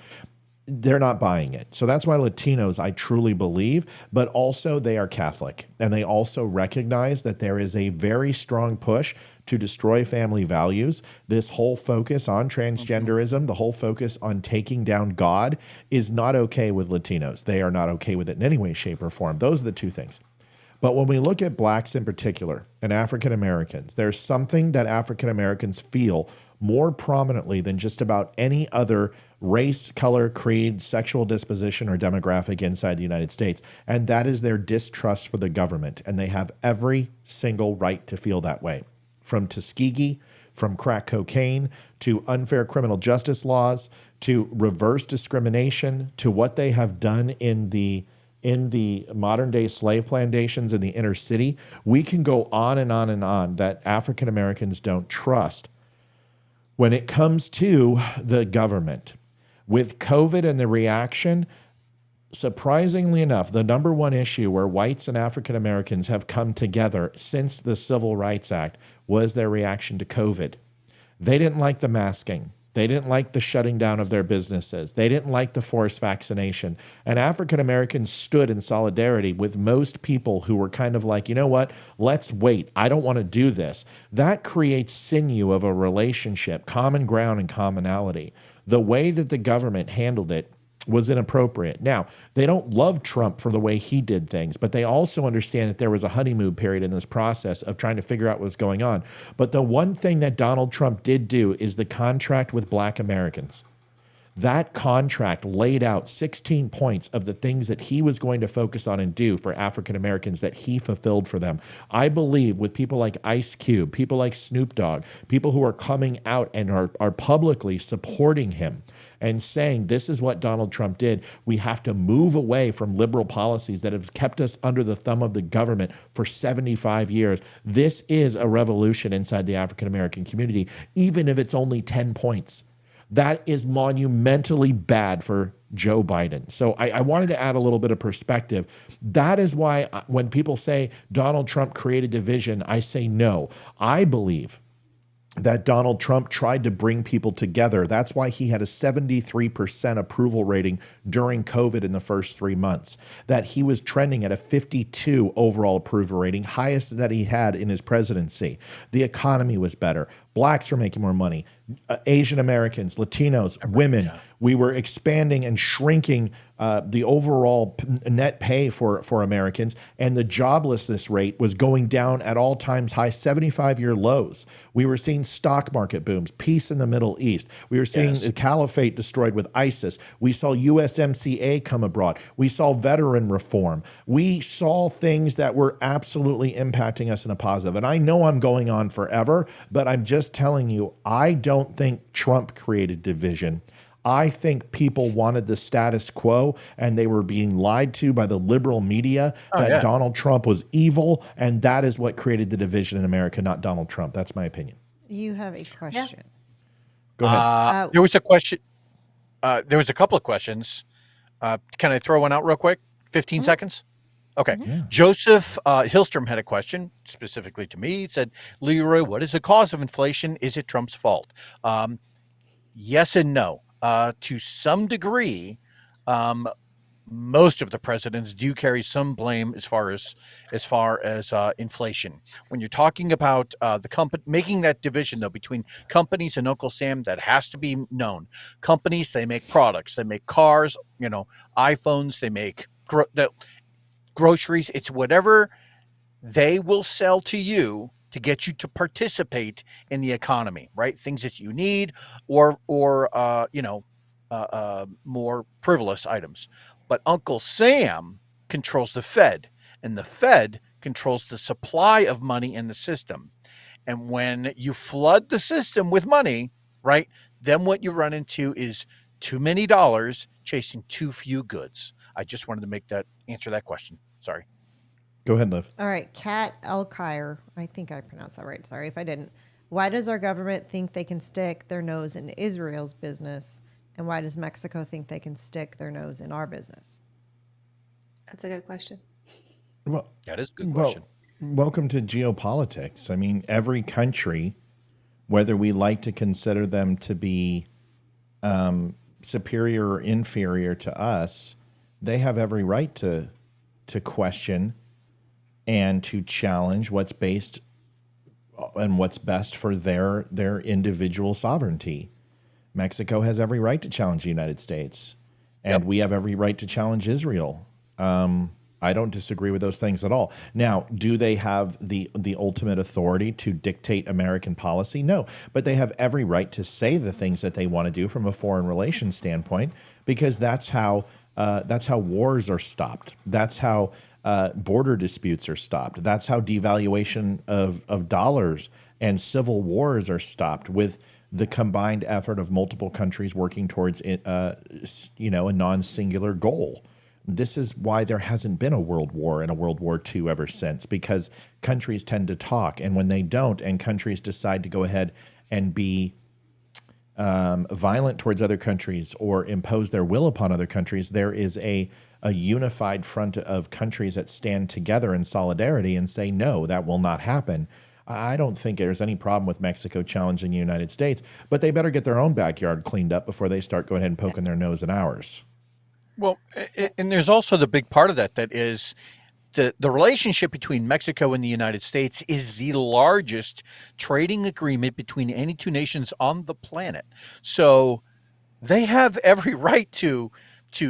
they're not buying it. So that's why Latinos, I truly believe, but also they are Catholic. And they also recognize that there is a very strong push to destroy family values. This whole focus on transgenderism, the whole focus on taking down God is not okay with Latinos. They are not okay with it in any way, shape, or form. Those are the two things. But when we look at blacks in particular and African Americans, there's something that African Americans feel more prominently than just about any other race, color, creed, sexual disposition, or demographic inside the United States. And that is their distrust for the government. And they have every single right to feel that way. From Tuskegee, from crack cocaine, to unfair criminal justice laws, to reverse discrimination, to what they have done in the modern day slave plantations in the inner city. We can go on and on and on that African Americans don't trust when it comes to the government. With COVID and the reaction, surprisingly enough, the number one issue where whites and African Americans have come together since the Civil Rights Act was their reaction to COVID. They didn't like the masking. They didn't like the shutting down of their businesses. They didn't like the forced vaccination. And African Americans stood in solidarity with most people who were kind of like, you know what, let's wait. I don't want to do this. That creates sinew of a relationship, common ground and commonality. The way that the government handled it was inappropriate. Now, they don't love Trump for the way he did things, but they also understand that there was a honeymoon period in this process of trying to figure out what's going on. But the one thing that Donald Trump did do is the contract with Black Americans. That contract laid out 16 points of the things that he was going to focus on and do for African Americans that he fulfilled for them. I believe with people like Ice Cube, people like Snoop Dogg, people who are coming out and are publicly supporting him and saying this is what Donald Trump did, we have to move away from liberal policies that have kept us under the thumb of the government for 75 years. This is a revolution inside the African American community, even if it's only 10 points. That is monumentally bad for Joe Biden. So I wanted to add a little bit of perspective. That is why when people say Donald Trump created division, I say no. I believe that Donald Trump tried to bring people together. That's why he had a 73% approval rating during COVID in the first 3 months, that he was trending at a 52 overall approval rating, highest that he had in his presidency. The economy was better. Blacks were making more money. Asian Americans, Latinos, women. We were expanding and shrinking the overall net pay for Americans, and the joblessness rate was going down at all times high, 75-year lows. We were seeing stock market booms, peace in the Middle East. We were seeing the caliphate destroyed with ISIS. We saw USMCA come abroad. We saw veteran reform. We saw things that were absolutely impacting us in a positive. And I know I'm going on forever, but I'm just telling you, I don't think Trump created division. I think people wanted the status quo, and they were being lied to by the liberal media that Donald Trump was evil, and that is what created the division in America, not Donald Trump. That's my opinion. You have a question. Go ahead. There was a question. There was a couple of questions. Can I throw one out real quick? 15 seconds? Okay. Yeah. Joseph Hillstrom had a question specifically to me. He said, Leroy, what is the cause of inflation? Is it Trump's fault? Yes and no. To some degree, most of the presidents do carry some blame as far as inflation. When you're talking about the company making that division though between companies and Uncle Sam, that has to be known. Companies, they make products, they make cars, iPhones, they make groceries. It's whatever they will sell to you to get you to participate in the economy, right? Things that you need or more frivolous items. But Uncle Sam controls the Fed, and the Fed controls the supply of money in the system. And when you flood the system with money, right, then what you run into is too many dollars chasing too few goods. I just wanted to answer that question. Sorry. Go ahead, Liv. All right. Kat Elkire. I think I pronounced that right. Sorry if I didn't. Why does our government think they can stick their nose in Israel's business? And why does Mexico think they can stick their nose in our business? That's a good question. Well, that is a good question. Welcome to geopolitics. I mean, every country, whether we like to consider them to be superior or inferior to us, they have every right to question and to challenge what's based and what's best for their individual sovereignty. Mexico has every right to challenge the United States, and we have every right to challenge Israel. I don't disagree with those things at all. Now, do they have the ultimate authority to dictate American policy? No, but they have every right to say the things that they want to do from a foreign relations standpoint, because that's how wars are stopped. That's how border disputes are stopped. That's how devaluation of dollars and civil wars are stopped, with the combined effort of multiple countries working towards a non-singular goal. This is why there hasn't been a world war and a World War II ever since, because countries tend to talk, and when they don't, and countries decide to go ahead and be violent towards other countries or impose their will upon other countries, there is a unified front of countries that stand together in solidarity and say, no, that will not happen. I don't think there's any problem with Mexico challenging the United States, but they better get their own backyard cleaned up before they start going ahead and poking their nose in ours. Well, and there's also the big part of that is the relationship between Mexico and the United States is the largest trading agreement between any two nations on the planet. So they have every right to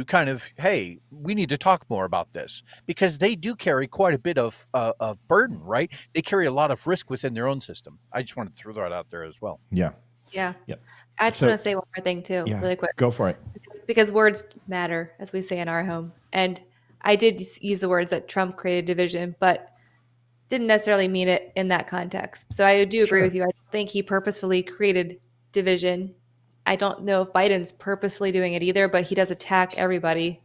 kind of, hey, we need to talk more about this, because they do carry quite a bit of burden, right? They carry a lot of risk within their own system. I just wanted to throw that out there as well. Yeah. Yeah. Yep. I just want to say one more thing too, really quick. Go for it. Because words matter, as we say in our home. And I did use the words that Trump created division, but didn't necessarily mean it in that context. So I do agree with you. I don't think he purposefully created division. I don't know if Biden's purposefully doing it either, but he does attack everybody.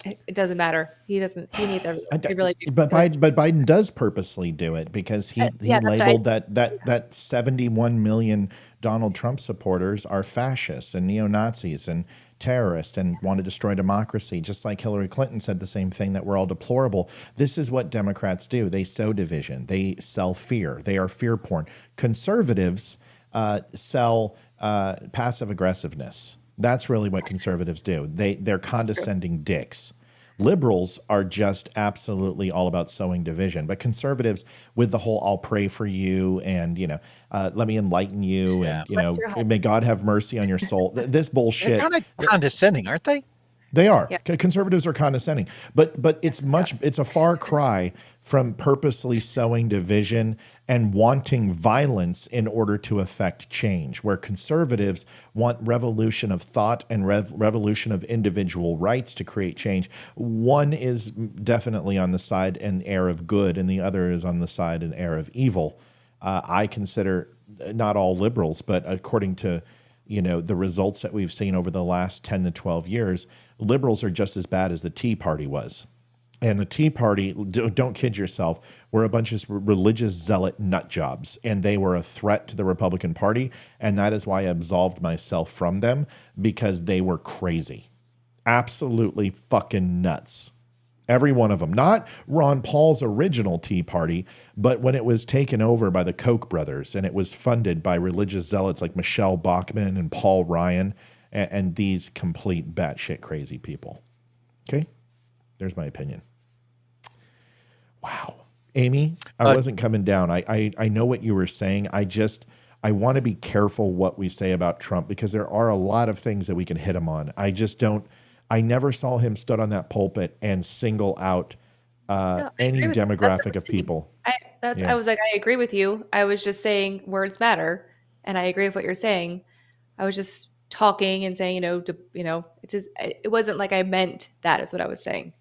It doesn't matter. He needs everyone. He really but Biden does purposely do it, because he labeled that 71 million Donald Trump supporters are fascists and neo-Nazis and terrorists and want to destroy democracy, just like Hillary Clinton said the same thing, that we're all deplorable. This is what Democrats do. They sow division. They sell fear. They are fear porn. Conservatives sell passive aggressiveness. That's really what conservatives do. They're condescending dicks. Liberals are just absolutely all about sowing division. But conservatives, with the whole "I'll pray for you" and let me enlighten you, and may God have mercy on your soul. This bullshit. They're kind of condescending, aren't they? They are. Yeah. Conservatives are condescending, but it's a far cry from purposely sowing division and wanting violence in order to affect change, where conservatives want revolution of thought and revolution of individual rights to create change. One is definitely on the side and air of good, and the other is on the side and air of evil. I consider not all liberals, but according to the results that we've seen over the last 10 to 12 years, liberals are just as bad as the Tea Party was. And the Tea Party, don't kid yourself, were a bunch of religious zealot nut jobs, and they were a threat to the Republican Party. And that is why I absolved myself from them, because they were crazy. Absolutely fucking nuts. Every one of them. Not Ron Paul's original Tea Party, but when it was taken over by the Koch brothers and it was funded by religious zealots like Michelle Bachmann and Paul Ryan and these complete batshit crazy people. Okay? There's my opinion. Wow. Amy, I wasn't coming down. I know what you were saying. I want to be careful what we say about Trump, because there are a lot of things that we can hit him on. I never saw him stood on that pulpit and single out any demographic of people. I was like, I agree with you. I was just saying words matter, and I agree with what you're saying. I was just talking and saying, it wasn't like I meant that is what I was saying.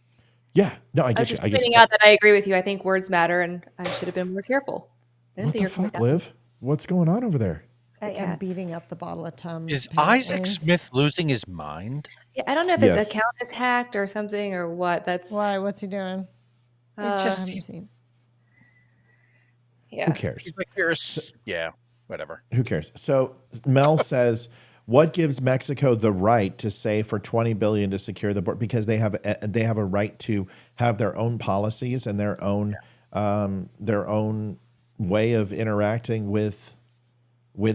Yeah, no, I get you. I was just pointing out that I agree with you. I think words matter, and I should have been more careful. What the fuck, Liv? What's going on over there? I am beating up the bottle of Tums. Is Isaac Smith losing his mind? Yeah, I don't know if his account is hacked or something or what. That's why. What's he doing? Who cares? Whatever. Who cares? So Mel says, what gives Mexico the right to say for $20 billion to secure the border? Because they have a right to have their own policies and their own way of interacting with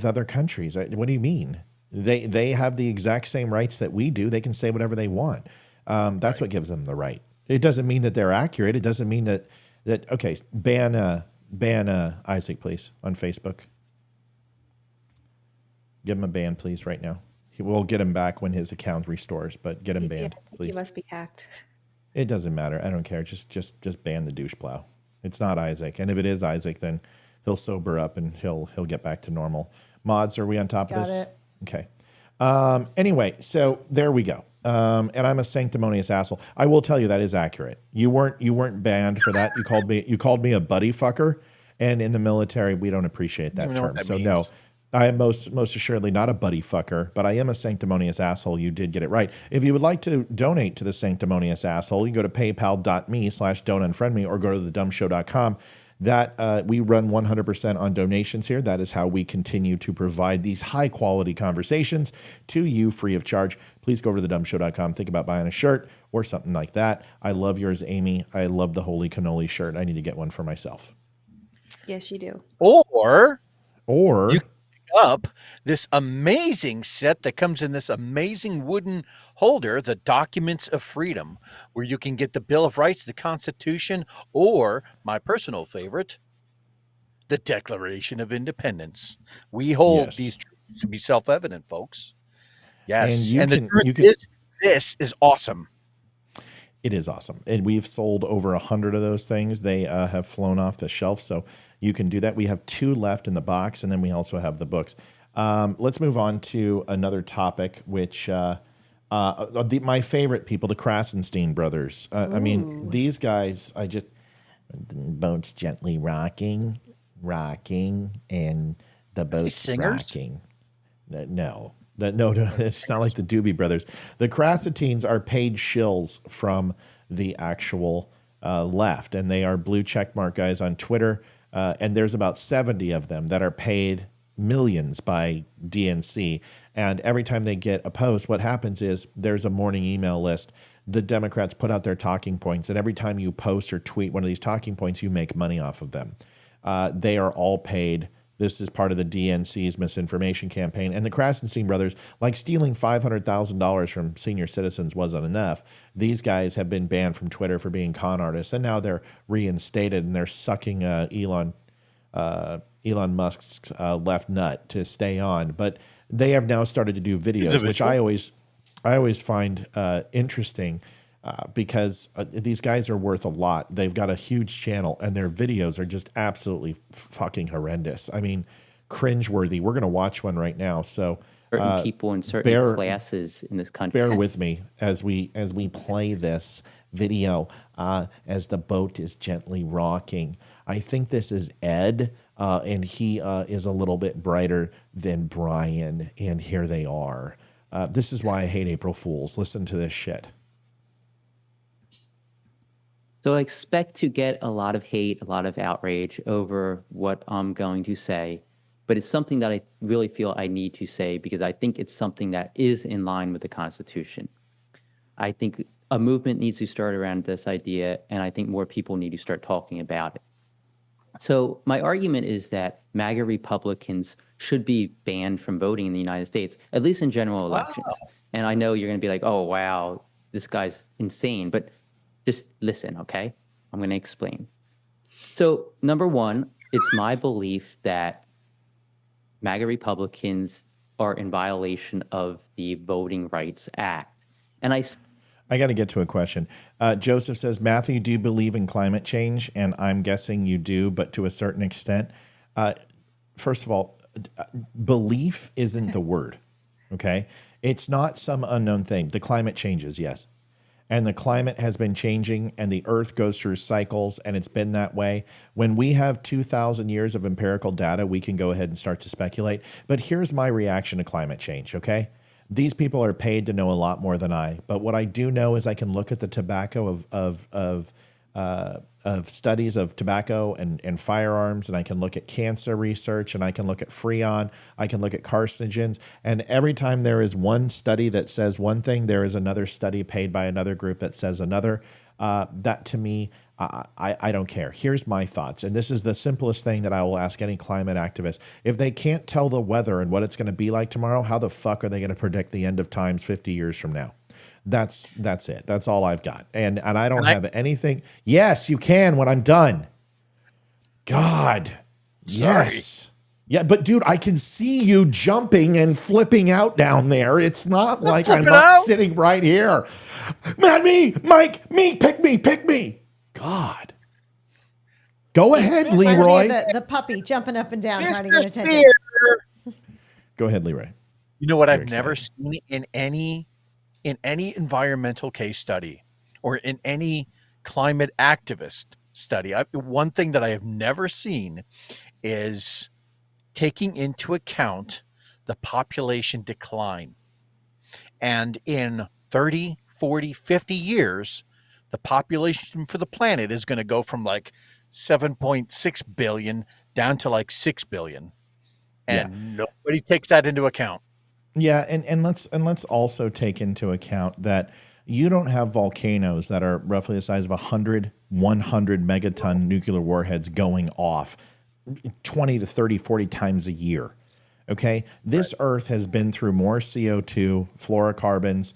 other countries. What do you mean? They have the exact same rights that we do. They can say whatever they want. That's what gives them the right. It doesn't mean that they're accurate. It doesn't mean that okay, ban Isaac, please, on Facebook. Give him a ban, please, right now. We'll get him back when his account restores, but get him banned, please. He must be hacked. It doesn't matter. I don't care. Just ban the douche plow. It's not Isaac, and if it is Isaac, then he'll sober up and he'll get back to normal. Mods, are we on top of this? Got it. Okay. Anyway, so there we go. And I'm a sanctimonious asshole. I will tell you that is accurate. You weren't banned for that. You called me a buddy fucker, and in the military we don't appreciate that term. So means. No. I am most assuredly not a buddy fucker, but I am a sanctimonious asshole. You did get it right. If you would like to donate to the sanctimonious asshole, you can go to paypal.me/don'tunfriendme or go to thedumshow.com. That we run 100% on donations here. That is how we continue to provide these high quality conversations to you free of charge. Please go over to thedumshow.com. Think about buying a shirt or something like that. I love yours, Amy. I love the Holy Cannoli shirt. I need to get one for myself. Yes, you do. Or you up this amazing set that comes in this amazing wooden holder, the Documents of Freedom, where you can get the Bill of Rights, the Constitution, or my personal favorite, the Declaration of Independence. We hold these truths to be self-evident, folks. Yes, and the truth is, this is awesome. It is awesome. And we've sold over 100 of those things. They have flown off the shelf. So you can do that. We have 2 left in the box, and then we also have the books. Let's move on to another topic, which my favorite people, the Krassenstein brothers. I mean, these guys, the boat's gently rocking, and the boat's rocking. No. No, it's not like the Doobie Brothers. The Krassensteins are paid shills from the actual left, and they are blue checkmark guys on Twitter. And there's about 70 of them that are paid millions by DNC. And every time they get a post, what happens is there's a morning email list. The Democrats put out their talking points, and every time you post or tweet one of these talking points, you make money off of them. They are all paid. This is part of the DNC's misinformation campaign. And the Krassenstein brothers, like stealing $500,000 from senior citizens wasn't enough. These guys have been banned from Twitter for being con artists, and now they're reinstated, and they're sucking Elon Musk's left nut to stay on. But they have now started to do videos, which I always find interesting. Because these guys are worth a lot. They've got a huge channel, and their videos are just absolutely fucking horrendous. I mean, cringeworthy. We're going to watch one right now. So certain people in certain classes in this country. Bear with me as we play this video as the boat is gently rocking. I think this is Ed, and he is a little bit brighter than Brian, and here they are. This is why I hate April Fools. Listen to this shit. So I expect to get a lot of hate, a lot of outrage over what I'm going to say, but it's something that I really feel I need to say because I think it's something that is in line with the Constitution. I think a movement needs to start around this idea, and I think more people need to start talking about it. So my argument is that MAGA Republicans should be banned from voting in the United States, at least in general elections. Wow. And I know you're going to be like, oh, wow, this guy's insane, but just listen, okay? I'm going to explain. So, number one, it's my belief that MAGA Republicans are in violation of the Voting Rights Act. And I got to get to a question. Joseph says, Matthew, do you believe in climate change? And I'm guessing you do, but to a certain extent. First of all, belief isn't the word, okay? It's not some unknown thing. The climate changes, yes. And the climate has been changing, and the earth goes through cycles, and it's been that way. When we have 2,000 years of empirical data, we can go ahead and start to speculate. But here's my reaction to climate change, okay? These people are paid to know a lot more than I. But what I do know is I can look at the tobacco of studies of tobacco and firearms, and I can look at cancer research, and I can look at Freon, I can look at carcinogens, and every time there is one study that says one thing, there is another study paid by another group that says another. That to me, I don't care. Here's my thoughts. And this is the simplest thing that I will ask any climate activist. If they can't tell the weather and what it's going to be like tomorrow, how the fuck are they going to predict the end of times 50 years from now? That's it. That's all I've got. And I don't have anything. Yes, you can when I'm done. God. Sorry. Yes. Yeah, but dude, I can see you jumping and flipping out down there. It's not like I'm not sitting right here. Matt, me, Mike, me, pick me. God. Go ahead, Leroy. The puppy jumping up and down trying to get attention. Go ahead, Leroy. You know what I've never seen in any environmental case study or in any climate activist study. One thing that I have never seen is taking into account the population decline. And in 30, 40, 50 years, the population for the planet is going to go from like 7.6 billion down to like 6 billion. And nobody takes that into account. Yeah, and let's also take into account that you don't have volcanoes that are roughly the size of 100 megaton nuclear warheads going off 20 to 30, 40 times a year. Okay? This Earth has been through more CO2, fluorocarbons,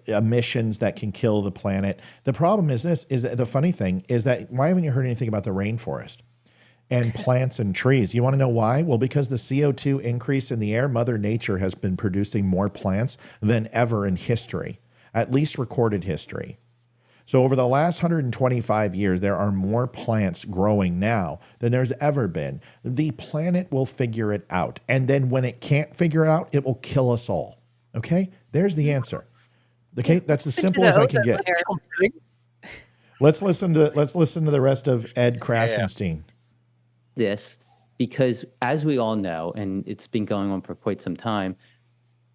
emissions that can kill the planet. The problem is that the funny thing is that why haven't you heard anything about the rainforest and plants and trees? You want to know why? Well, because the CO2 increase in the air, Mother Nature has been producing more plants than ever in history, at least recorded history. So over the last 125 years, there are more plants growing now than there's ever been. The planet will figure it out. And then when it can't figure it out, it will kill us all. Okay? There's the answer. Okay? That's as simple as I can get. Let's listen to the rest of Ed Krassenstein. This, because as we all know, and it's been going on for quite some time,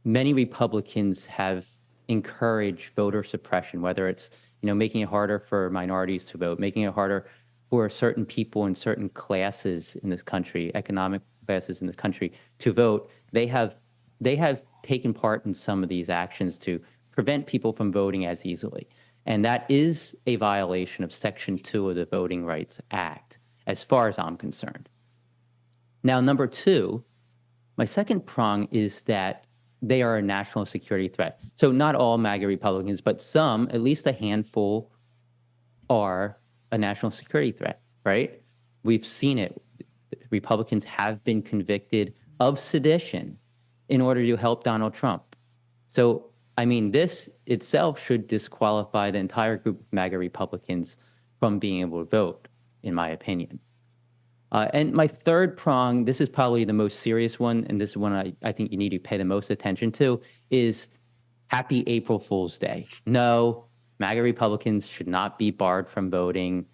many Republicans have encouraged voter suppression, whether it's making it harder for minorities to vote, making it harder for certain people in certain classes in this country, economic classes in this country, to vote. They have taken part in some of these actions to prevent people from voting as easily. And that is a violation of Section 2 of the Voting Rights Act, as far as I'm concerned. Now, number two, my second prong is that they are a national security threat. So not all MAGA Republicans, but some, at least a handful, are a national security threat, right? We've seen it. Republicans have been convicted of sedition in order to help Donald Trump. So, I mean, this itself should disqualify the entire group of MAGA Republicans from being able to vote, in my opinion. And my third prong, this is probably the most serious one, and this is one I think you need to pay the most attention to, is Happy April Fool's Day. No, MAGA Republicans should not be barred from voting.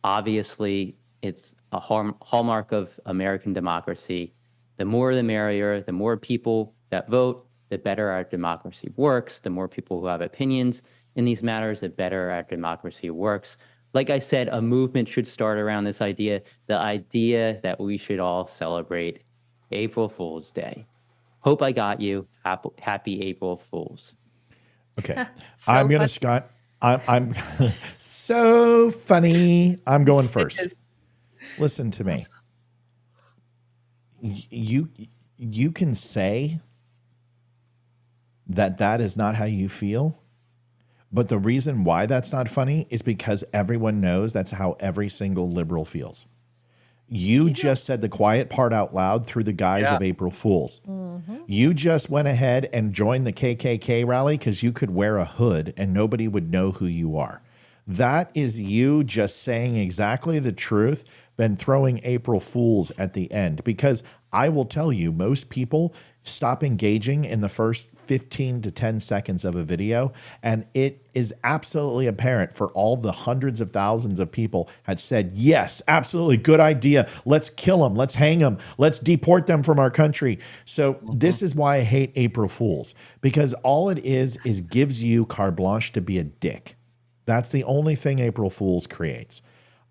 Obviously, it's a hallmark of American democracy. The more the merrier, the more people that vote, the better our democracy works. The more people who have opinions in these matters, the better our democracy works. Like I said, a movement should start around this idea, the idea that we should all celebrate April Fool's Day. Hope I got you. Happy April Fools. Okay. I'm going to, Scott, I'm so funny. I'm going first. Listen to me. You can say that is not how you feel. But the reason why that's not funny is because everyone knows that's how every single liberal feels. You just said the quiet part out loud through the guise of April Fools. Mm-hmm. You just went ahead and joined the KKK rally because you could wear a hood and nobody would know who you are. That is you just saying exactly the truth, then throwing April Fools at the end. Because I will tell you, most people stop engaging in the first 15 to 10 seconds of a video, and it is absolutely apparent for all the hundreds of thousands of people had said, yes, absolutely, good idea. Let's kill them. Let's hang them. Let's deport them from our country. So this is why I hate April Fools, because all it is gives you carte blanche to be a dick. That's the only thing April Fools creates.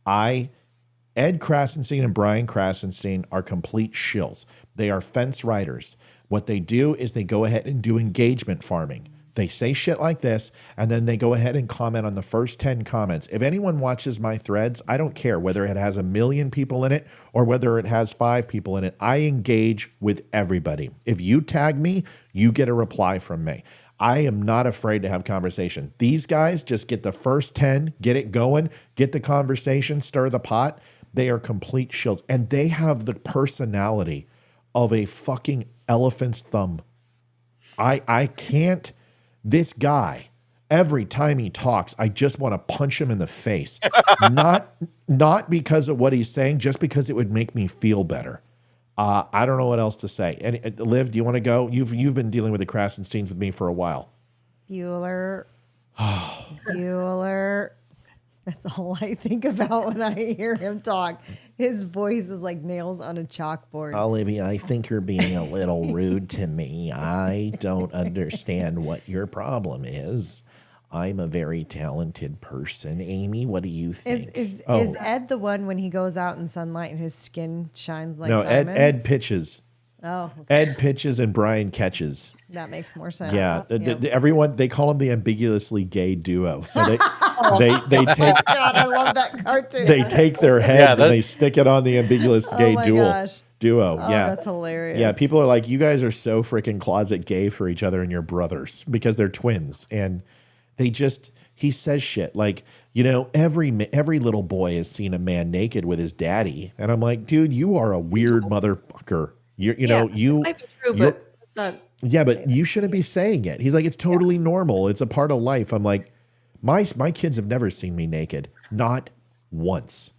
Ed Krassenstein and Brian Krassenstein are complete shills. They are fence riders. What they do is they go ahead and do engagement farming. They say shit like this, and then they go ahead and comment on the first 10 comments. If anyone watches my threads, I don't care whether it has 1 million people in it or whether it has 5 people in it. I engage with everybody. If you tag me, you get a reply from me. I am not afraid to have conversation. These guys just get the first 10, get it going, get the conversation, stir the pot. They are complete shills, and they have the personality of a fucking elephant's thumb. I can't. This guy, every time he talks, I just want to punch him in the face. Not because of what he's saying, just because it would make me feel better. I don't know what else to say. And Liv, do you want to go? You've been dealing with the Krassensteins with me for a while. Bueller. Bueller. That's all I think about when I hear him talk. His voice is like nails on a chalkboard. Olivia, I think you're being a little rude to me. I don't understand what your problem is. I'm a very talented person. Amy, what do you think? Is Ed the one when he goes out in sunlight and his skin shines like diamonds? Ed pitches. Oh, okay. Ed pitches and Brian catches. That makes more sense. Yeah, Yep. everyone, they call them the ambiguously gay duo. So they take. God, I love that cartoon. They take their heads and they stick it on the ambiguous gay duo. Oh, Yeah, that's hilarious. Yeah, people are like, you guys are so freaking closet gay for each other and you're brothers because they're twins, and they just. He says shit like, every little boy has seen a man naked with his daddy, and I'm like, dude, you are a weird motherfucker. You might be true, but it's not. Yeah, but you shouldn't be saying it. He's like, it's totally normal. It's a part of life. I'm like, my kids have never seen me naked. Not once.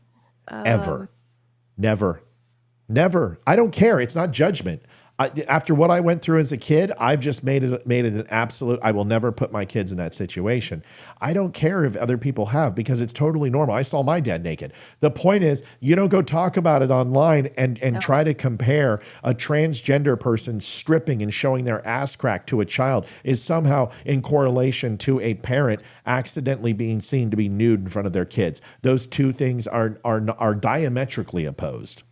Ever. Never. I don't care. It's not judgment. After what I went through as a kid, I've just made it an absolute. I will never put my kids in that situation. I don't care if other people have, because it's totally normal. I saw my dad naked. The point is, you don't go talk about it online and try to compare a transgender person stripping and showing their ass crack to a child is somehow in correlation to a parent accidentally being seen to be nude in front of their kids. Those two things are diametrically opposed.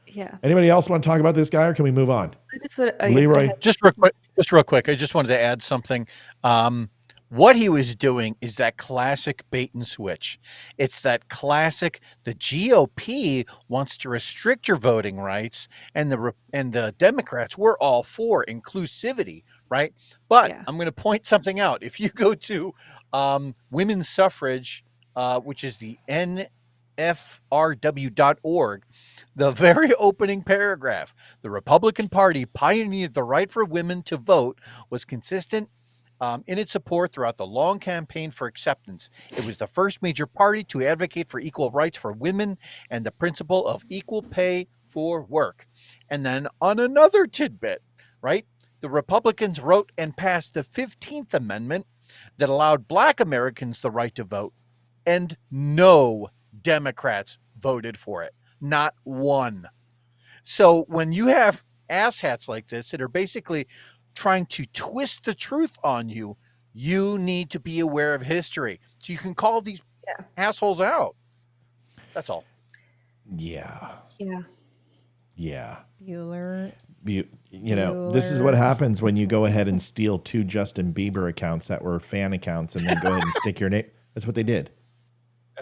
Yeah. Anybody else want to talk about this guy, or can we move on? I just would, Leroy, just real quick. I just wanted to add something. What he was doing is that classic bait and switch. It's that classic. The GOP wants to restrict your voting rights, and the Democrats, we're all for inclusivity, right? But I'm going to point something out. If you go to women's suffrage, which is the nfrw.org, the very opening paragraph, the Republican Party pioneered the right for women to vote, was consistent in its support throughout the long campaign for acceptance. It was the first major party to advocate for equal rights for women and the principle of equal pay for work. And then on another tidbit, right, the Republicans wrote and passed the 15th Amendment that allowed Black Americans the right to vote, and no Democrats voted for it. Not one. So when you have asshats like this that are basically trying to twist the truth on you, you need to be aware of history so you can call these assholes out. That's all. Yeah. Bueller. This is what happens when you go ahead and steal 2 Justin Bieber accounts that were fan accounts and then go ahead and stick your name. That's what they did.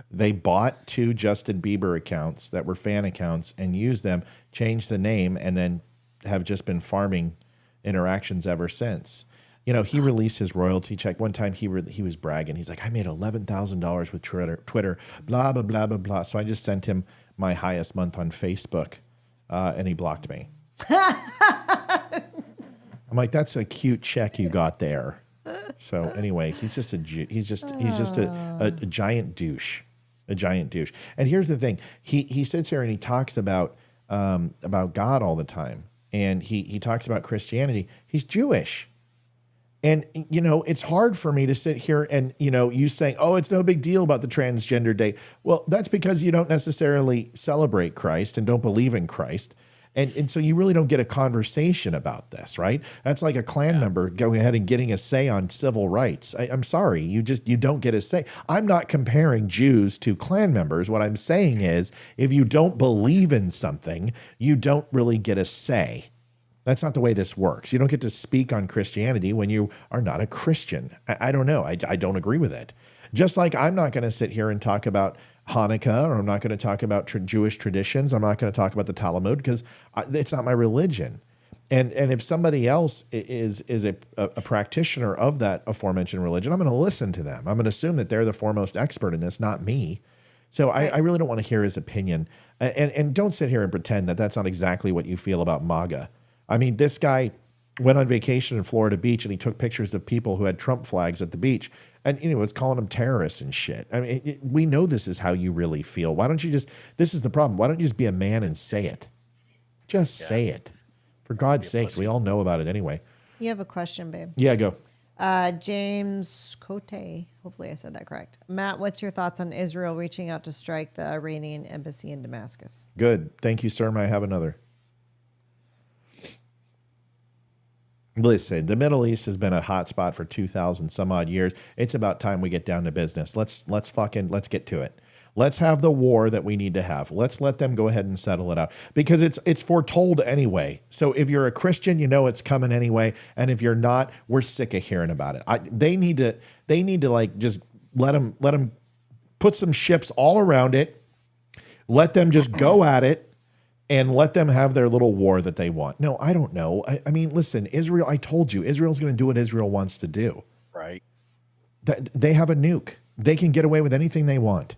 They bought 2 Justin Bieber accounts that were fan accounts and used them, changed the name, and then have just been farming interactions ever since. He released his royalty check. One time he was bragging. He's like, I made $11,000 with Twitter, blah, blah, blah, blah, blah. So I just sent him my highest month on Facebook, and he blocked me. I'm like, that's a cute check you got there. So anyway, he's just a giant douche, And here's the thing: he sits here and he talks about God all the time, and he talks about Christianity. He's Jewish, and it's hard for me to sit here and you saying, oh, it's no big deal about the transgender day. Well, that's because you don't necessarily celebrate Christ and don't believe in Christ. And so you really don't get a conversation about this, right? That's like a Klan member going ahead and getting a say on civil rights. I'm sorry, you don't get a say. I'm not comparing Jews to Klan members. What I'm saying is, if you don't believe in something, you don't really get a say. That's not the way this works. You don't get to speak on Christianity when you are not a Christian. I don't know. I don't agree with it. Just like I'm not going to sit here and talk about Hanukkah, or I'm not going to talk about Jewish traditions. I'm not going to talk about the Talmud because it's not my religion. And if somebody else is a practitioner of that aforementioned religion, I'm going to listen to them. I'm going to assume that they're the foremost expert in this, not me. So I really don't want to hear his opinion. And don't sit here and pretend that that's not exactly what you feel about MAGA. I mean, this guy went on vacation in Florida Beach and he took pictures of people who had Trump flags at the beach and, was calling them terrorists and shit. I mean, we know this is how you really feel. Why don't you this is the problem. Why don't you just be a man and say it? Just say it. For God's sakes, we all know about it anyway. You have a question, babe. Yeah, go. James Cote, hopefully I said that correct. Matt, what's your thoughts on Israel reaching out to strike the Iranian embassy in Damascus? Good. Thank you, sir. May I have another? Listen, the Middle East has been a hot spot for 2,000 some odd years. It's about time we get down to business. Let's get to it. Let's have the war that we need to have. Let's let them go ahead and settle it out because it's foretold anyway. So if you're a Christian, it's coming anyway. And if you're not, we're sick of hearing about it. They need to like just let them put some ships all around it. Let them just go at it. And let them have their little war that they want. No, I don't know. I mean, listen, Israel, I told you, Israel's going to do what Israel wants to do. Right. They have a nuke. They can get away with anything they want.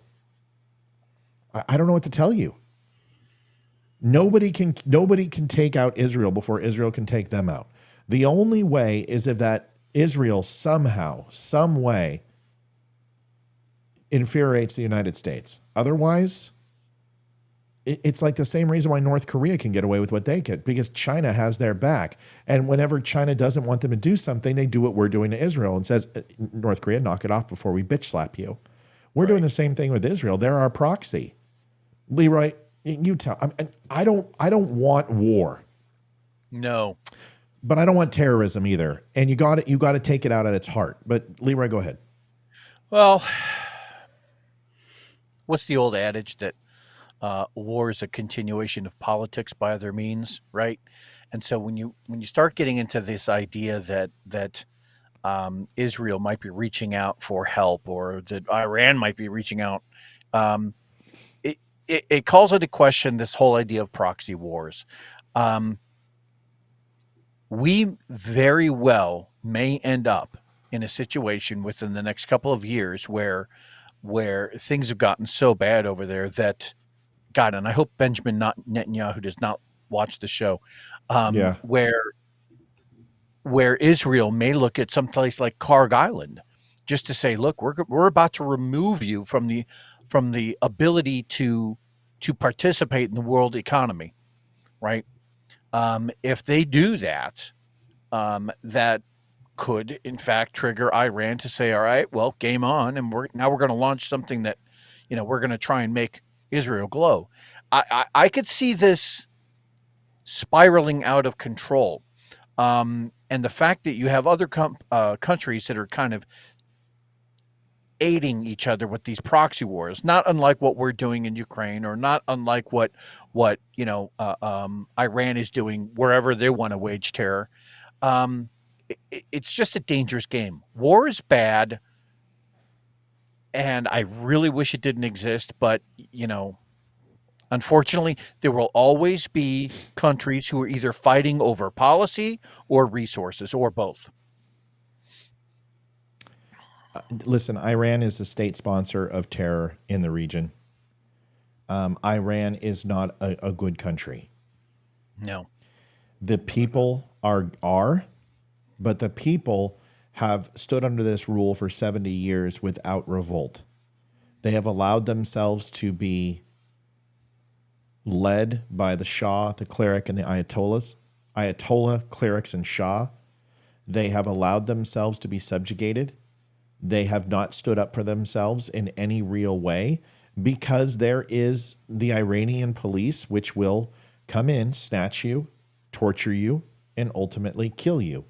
I don't know what to tell you. Nobody can take out Israel before Israel can take them out. The only way is if that Israel somehow, some way infuriates the United States. Otherwise, it's like the same reason why North Korea can get away with what they get, because China has their back. And whenever China doesn't want them to do something, they do what we're doing to Israel and says, North Korea, knock it off before we bitch slap you. We're doing the same thing with Israel. They're our proxy. Leroy, you tell. I don't want war. No. But I don't want terrorism either. And you got to take it out at its heart. But Leroy, go ahead. Well, what's the old adage that war is a continuation of politics by other means, right? And so when you start getting into this idea that Israel might be reaching out for help, or that Iran might be reaching out, it calls into question this whole idea of proxy wars. We very well may end up in a situation within the next couple of years where things have gotten so bad over there that, God, and I hope Benjamin Netanyahu does not watch the show, where Israel may look at some place like Karg Island just to say, look, we're about to remove you from the ability to participate in the world economy, right? If they do that, that could in fact trigger Iran to say, all right, well, game on, and we're going to launch something that, we're going to try and make Israel glow. I could see this spiraling out of control. And the fact that you have other countries that are kind of aiding each other with these proxy wars, not unlike what we're doing in Ukraine, or not unlike what Iran is doing wherever they want to wage terror. It's just a dangerous game. War is bad, and I really wish it didn't exist, but unfortunately, there will always be countries who are either fighting over policy or resources, or both. Listen, Iran is the state sponsor of terror in the region. Iran is not a good country. No. The people are, but the people have stood under this rule for 70 years without revolt. They have allowed themselves to be led by the Shah, the cleric, and the Ayatollahs. Ayatollah, clerics, and Shah. They have allowed themselves to be subjugated. They have not stood up for themselves in any real way, because there is the Iranian police, which will come in, snatch you, torture you, and ultimately kill you.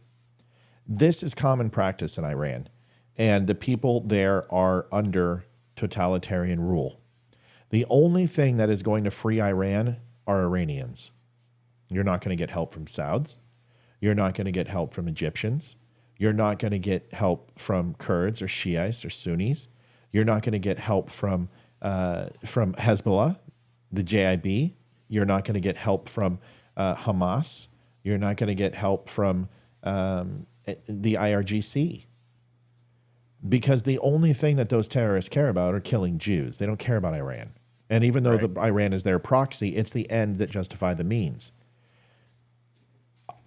This is common practice in Iran, and the people there are under totalitarian rule. The only thing that is going to free Iran are Iranians. You're not going to get help from Sauds. You're not going to get help from Egyptians. You're not going to get help from Kurds or Shiites or Sunnis. You're not going to get help from Hezbollah, the JIB. You're not going to get help from Hamas. You're not going to get help from the IRGC. Because the only thing that those terrorists care about are killing Jews. They don't care about Iran. And even though Iran is their proxy, it's the end that justifies the means.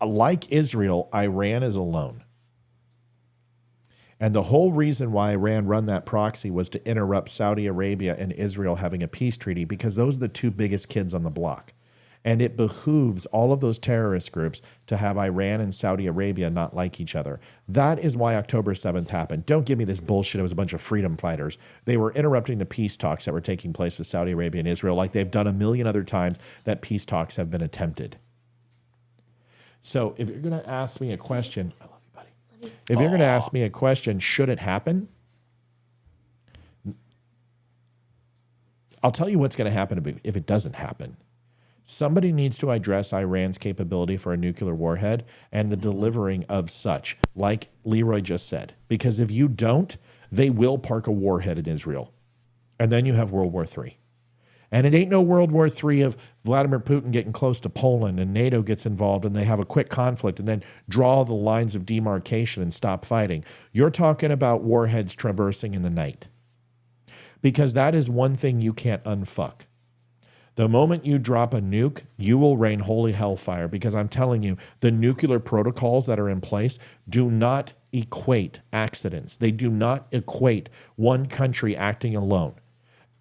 Like Israel, Iran is alone. And the whole reason why Iran run that proxy was to interrupt Saudi Arabia and Israel having a peace treaty, because those are the two biggest kids on the block. And it behooves all of those terrorist groups to have Iran and Saudi Arabia not like each other. That is why October 7th happened. Don't give me this bullshit. It was a bunch of freedom fighters. They were interrupting the peace talks that were taking place with Saudi Arabia and Israel, like they've done a million other times that peace talks have been attempted. So if you're going to ask me a question, I love you, buddy. If you're going to ask me a question, should it happen? I'll tell you what's going to happen if it doesn't happen. Somebody needs to address Iran's capability for a nuclear warhead and the delivering of such, like Leroy just said. Because if you don't, they will park a warhead in Israel. And then you have World War III. And it ain't no World War III of Vladimir Putin getting close to Poland and NATO gets involved and they have a quick conflict and then draw the lines of demarcation and stop fighting. You're talking about warheads traversing in the night. Because that is one thing you can't unfuck. The moment you drop a nuke, you will rain holy hellfire, because I'm telling you, the nuclear protocols that are in place do not equate accidents. They do not equate one country acting alone.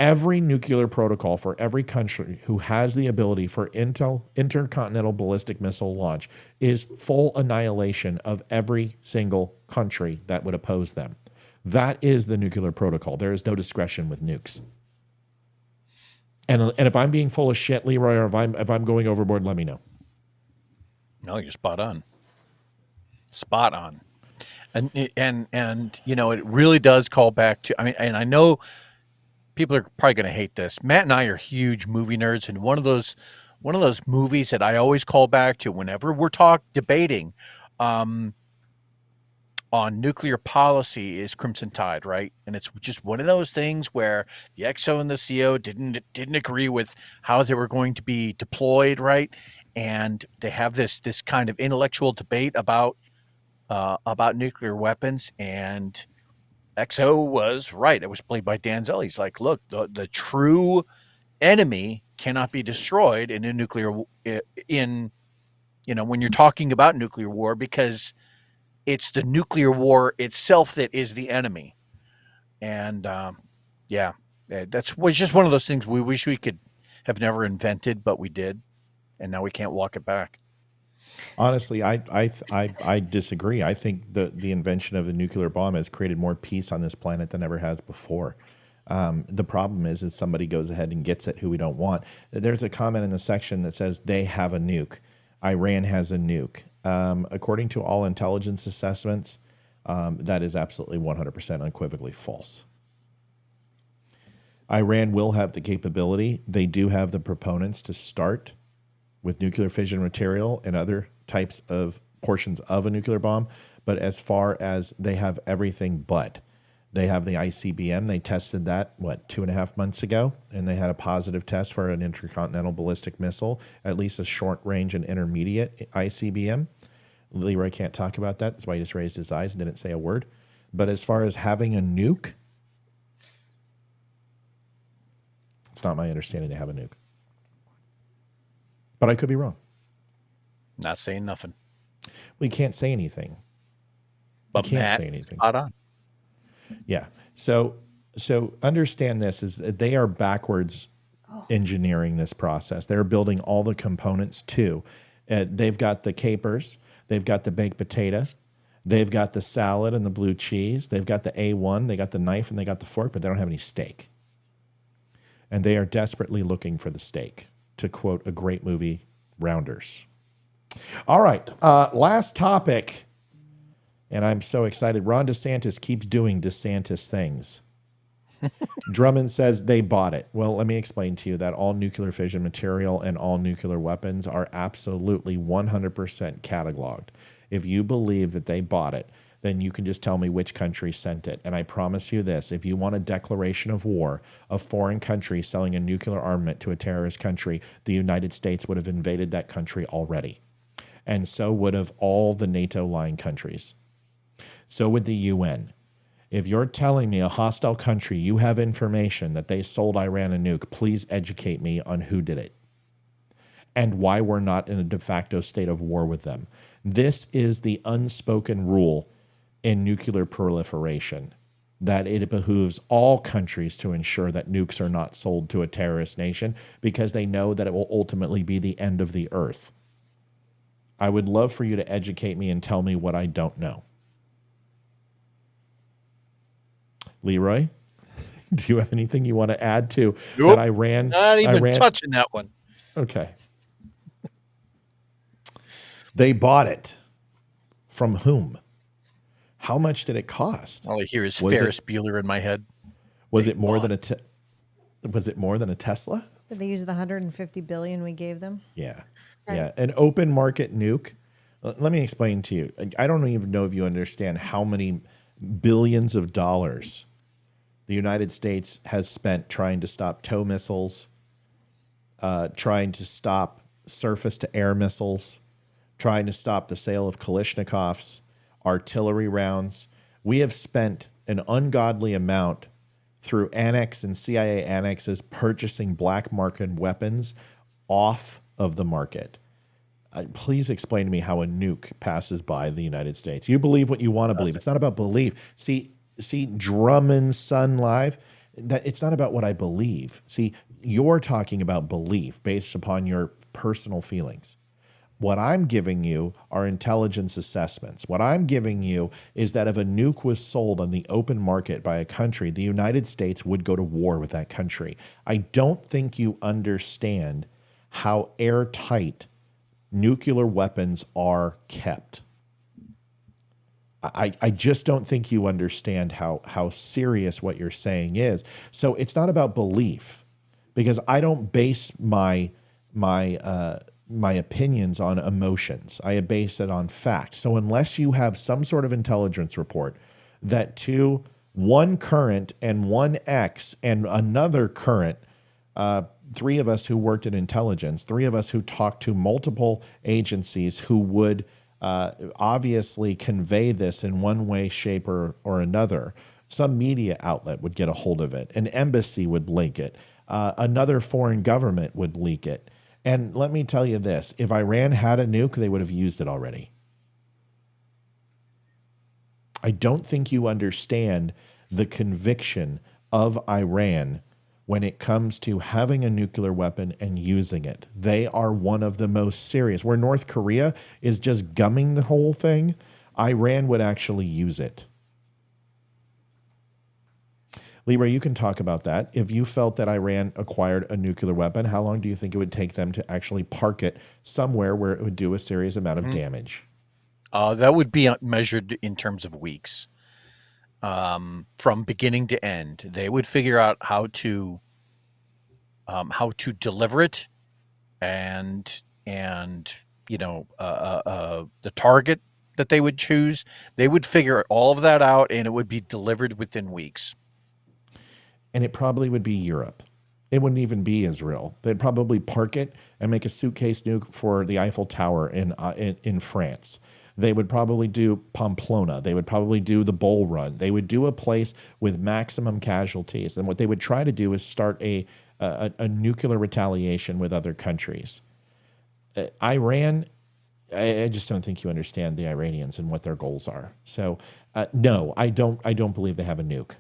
Every nuclear protocol for every country who has the ability for intercontinental ballistic missile launch is full annihilation of every single country that would oppose them. That is the nuclear protocol. There is no discretion with nukes. And if I'm being full of shit, Leroy, or if I'm going overboard, let me know. No, you're spot on. Spot on. And you know, it really does call back to, I mean, and I know people are probably going to hate this. Matt and I are huge movie nerds, and one of those movies that I always call back to whenever we're debating on nuclear policy is Crimson Tide, right? And it's just one of those things where the XO and the CO didn't agree with how they were going to be deployed, right? And they have this kind of intellectual debate about nuclear weapons, and XO was right. It was played by Dan Zell. He's like, look, the true enemy cannot be destroyed in a nuclear when you're talking about nuclear war, because it's the nuclear war itself that is the enemy. And that was just one of those things we wish we could have never invented, but we did, and now we can't walk it back. Honestly, I disagree. I think the invention of the nuclear bomb has created more peace on this planet than ever has before. The problem is somebody goes ahead and gets it who we don't want. There's a comment in the section that says they have a nuke. Iran has a nuke. According to all intelligence assessments, that is absolutely 100% unequivocally false. Iran will have the capability. They do have the proponents to start with nuclear fission material and other types of portions of a nuclear bomb. But as far as they have everything but, they have the ICBM. They tested that, 2.5 months ago, and they had a positive test for an intercontinental ballistic missile, at least a short range and intermediate ICBM. Leroy can't talk about that. That's why he just raised his eyes and didn't say a word. But as far as having a nuke, it's not my understanding they have a nuke. But I could be wrong. Not saying nothing. We can't say anything. But can't Matt, say anything. Spot on. Yeah. So understand this is that they are backwards engineering this process. They're building all the components too. They've got the capers. They've got the baked potato. They've got the salad and the blue cheese. They've got the A1. They got the knife and they got the fork, but they don't have any steak. And they are desperately looking for the steak, to quote a great movie, Rounders. All right. Last topic. And I'm so excited. Ron DeSantis keeps doing DeSantis things. Drummond says they bought it. Well, let me explain to you that all nuclear fission material and all nuclear weapons are absolutely 100% cataloged. If you believe that they bought it, then you can just tell me which country sent it. And I promise you this, if you want a declaration of war, a foreign country selling a nuclear armament to a terrorist country, the United States would have invaded that country already. And so would have all the NATO-line countries. So would the UN. If you're telling me a hostile country, you have information that they sold Iran a nuke, please educate me on who did it and why we're not in a de facto state of war with them. This is the unspoken rule in nuclear proliferation, that it behooves all countries to ensure that nukes are not sold to a terrorist nation because they know that it will ultimately be the end of the earth. I would love for you to educate me and tell me what I don't know. Leroy, do you have anything you want to add to that Iran? Not even touching that one. Okay. They bought it. From whom? How much did it cost? All I hear is Ferris Bueller in my head. Was it more than a Tesla? Did they use the $150 billion we gave them? Yeah. Right. Yeah. An open market nuke. Let me explain to you. I don't even know if you understand how many billions of dollars the United States has spent trying to stop tow missiles, trying to stop surface-to-air missiles, trying to stop the sale of Kalashnikovs, artillery rounds. We have spent an ungodly amount through annex and CIA annexes purchasing black market weapons off of the market. Please explain to me how a nuke passes by the United States. You believe what you want to believe. It's not about belief. See Drummond's Son Live. It's not about what I believe. See, you're talking about belief based upon your personal feelings. What I'm giving you are intelligence assessments. What I'm giving you is that if a nuke was sold on the open market by a country, the United States would go to war with that country. I don't think you understand how airtight nuclear weapons are kept. I just don't think you understand how serious what you're saying is. So it's not about belief, because I don't base my opinions on emotions. I base it on fact. So unless you have some sort of intelligence report that one current and one X and another current, three of us who worked in intelligence, three of us who talked to multiple agencies who would obviously convey this in one way, shape, or another. Some media outlet would get a hold of it. An embassy would link it. Another foreign government would leak it. And let me tell you this, if Iran had a nuke, they would have used it already. I don't think you understand the conviction of Iran when it comes to having a nuclear weapon and using it. They are one of the most serious. Where North Korea is just gumming the whole thing, Iran would actually use it. Leroy, you can talk about that. If you felt that Iran acquired a nuclear weapon, how long do you think it would take them to actually park it somewhere where it would do a serious amount of damage? That would be measured in terms of weeks. From beginning to end, they would figure out how to deliver it, and the target that they would choose. They would figure all of that out, and it would be delivered within weeks. And it probably would be Europe. It wouldn't even be Israel. They'd probably park it and make a suitcase nuke for the Eiffel Tower in France. They would probably do Pamplona. They would probably do the Bull Run. They would do a place with maximum casualties. And what they would try to do is start a nuclear retaliation with other countries. Iran, I just don't think you understand the Iranians and what their goals are. So no, I don't believe they have a nuke.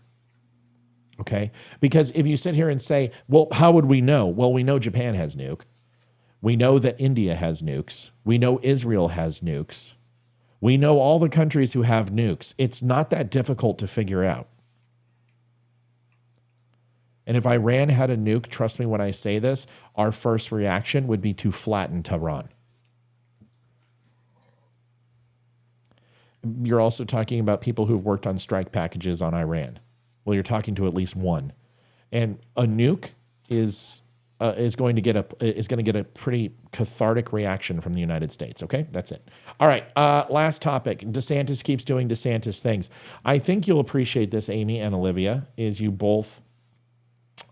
Okay? Because if you sit here and say, well, how would we know? Well, we know Japan has nuke. We know that India has nukes. We know Israel has nukes. We know all the countries who have nukes. It's not that difficult to figure out. And if Iran had a nuke, trust me when I say this, our first reaction would be to flatten Tehran. You're also talking about people who've worked on strike packages on Iran. Well, you're talking to at least one, and a nuke is going to get a pretty cathartic reaction from the United States. Okay, that's it. All right, last topic. DeSantis keeps doing DeSantis things. I think you'll appreciate this, Amy and Olivia, is you both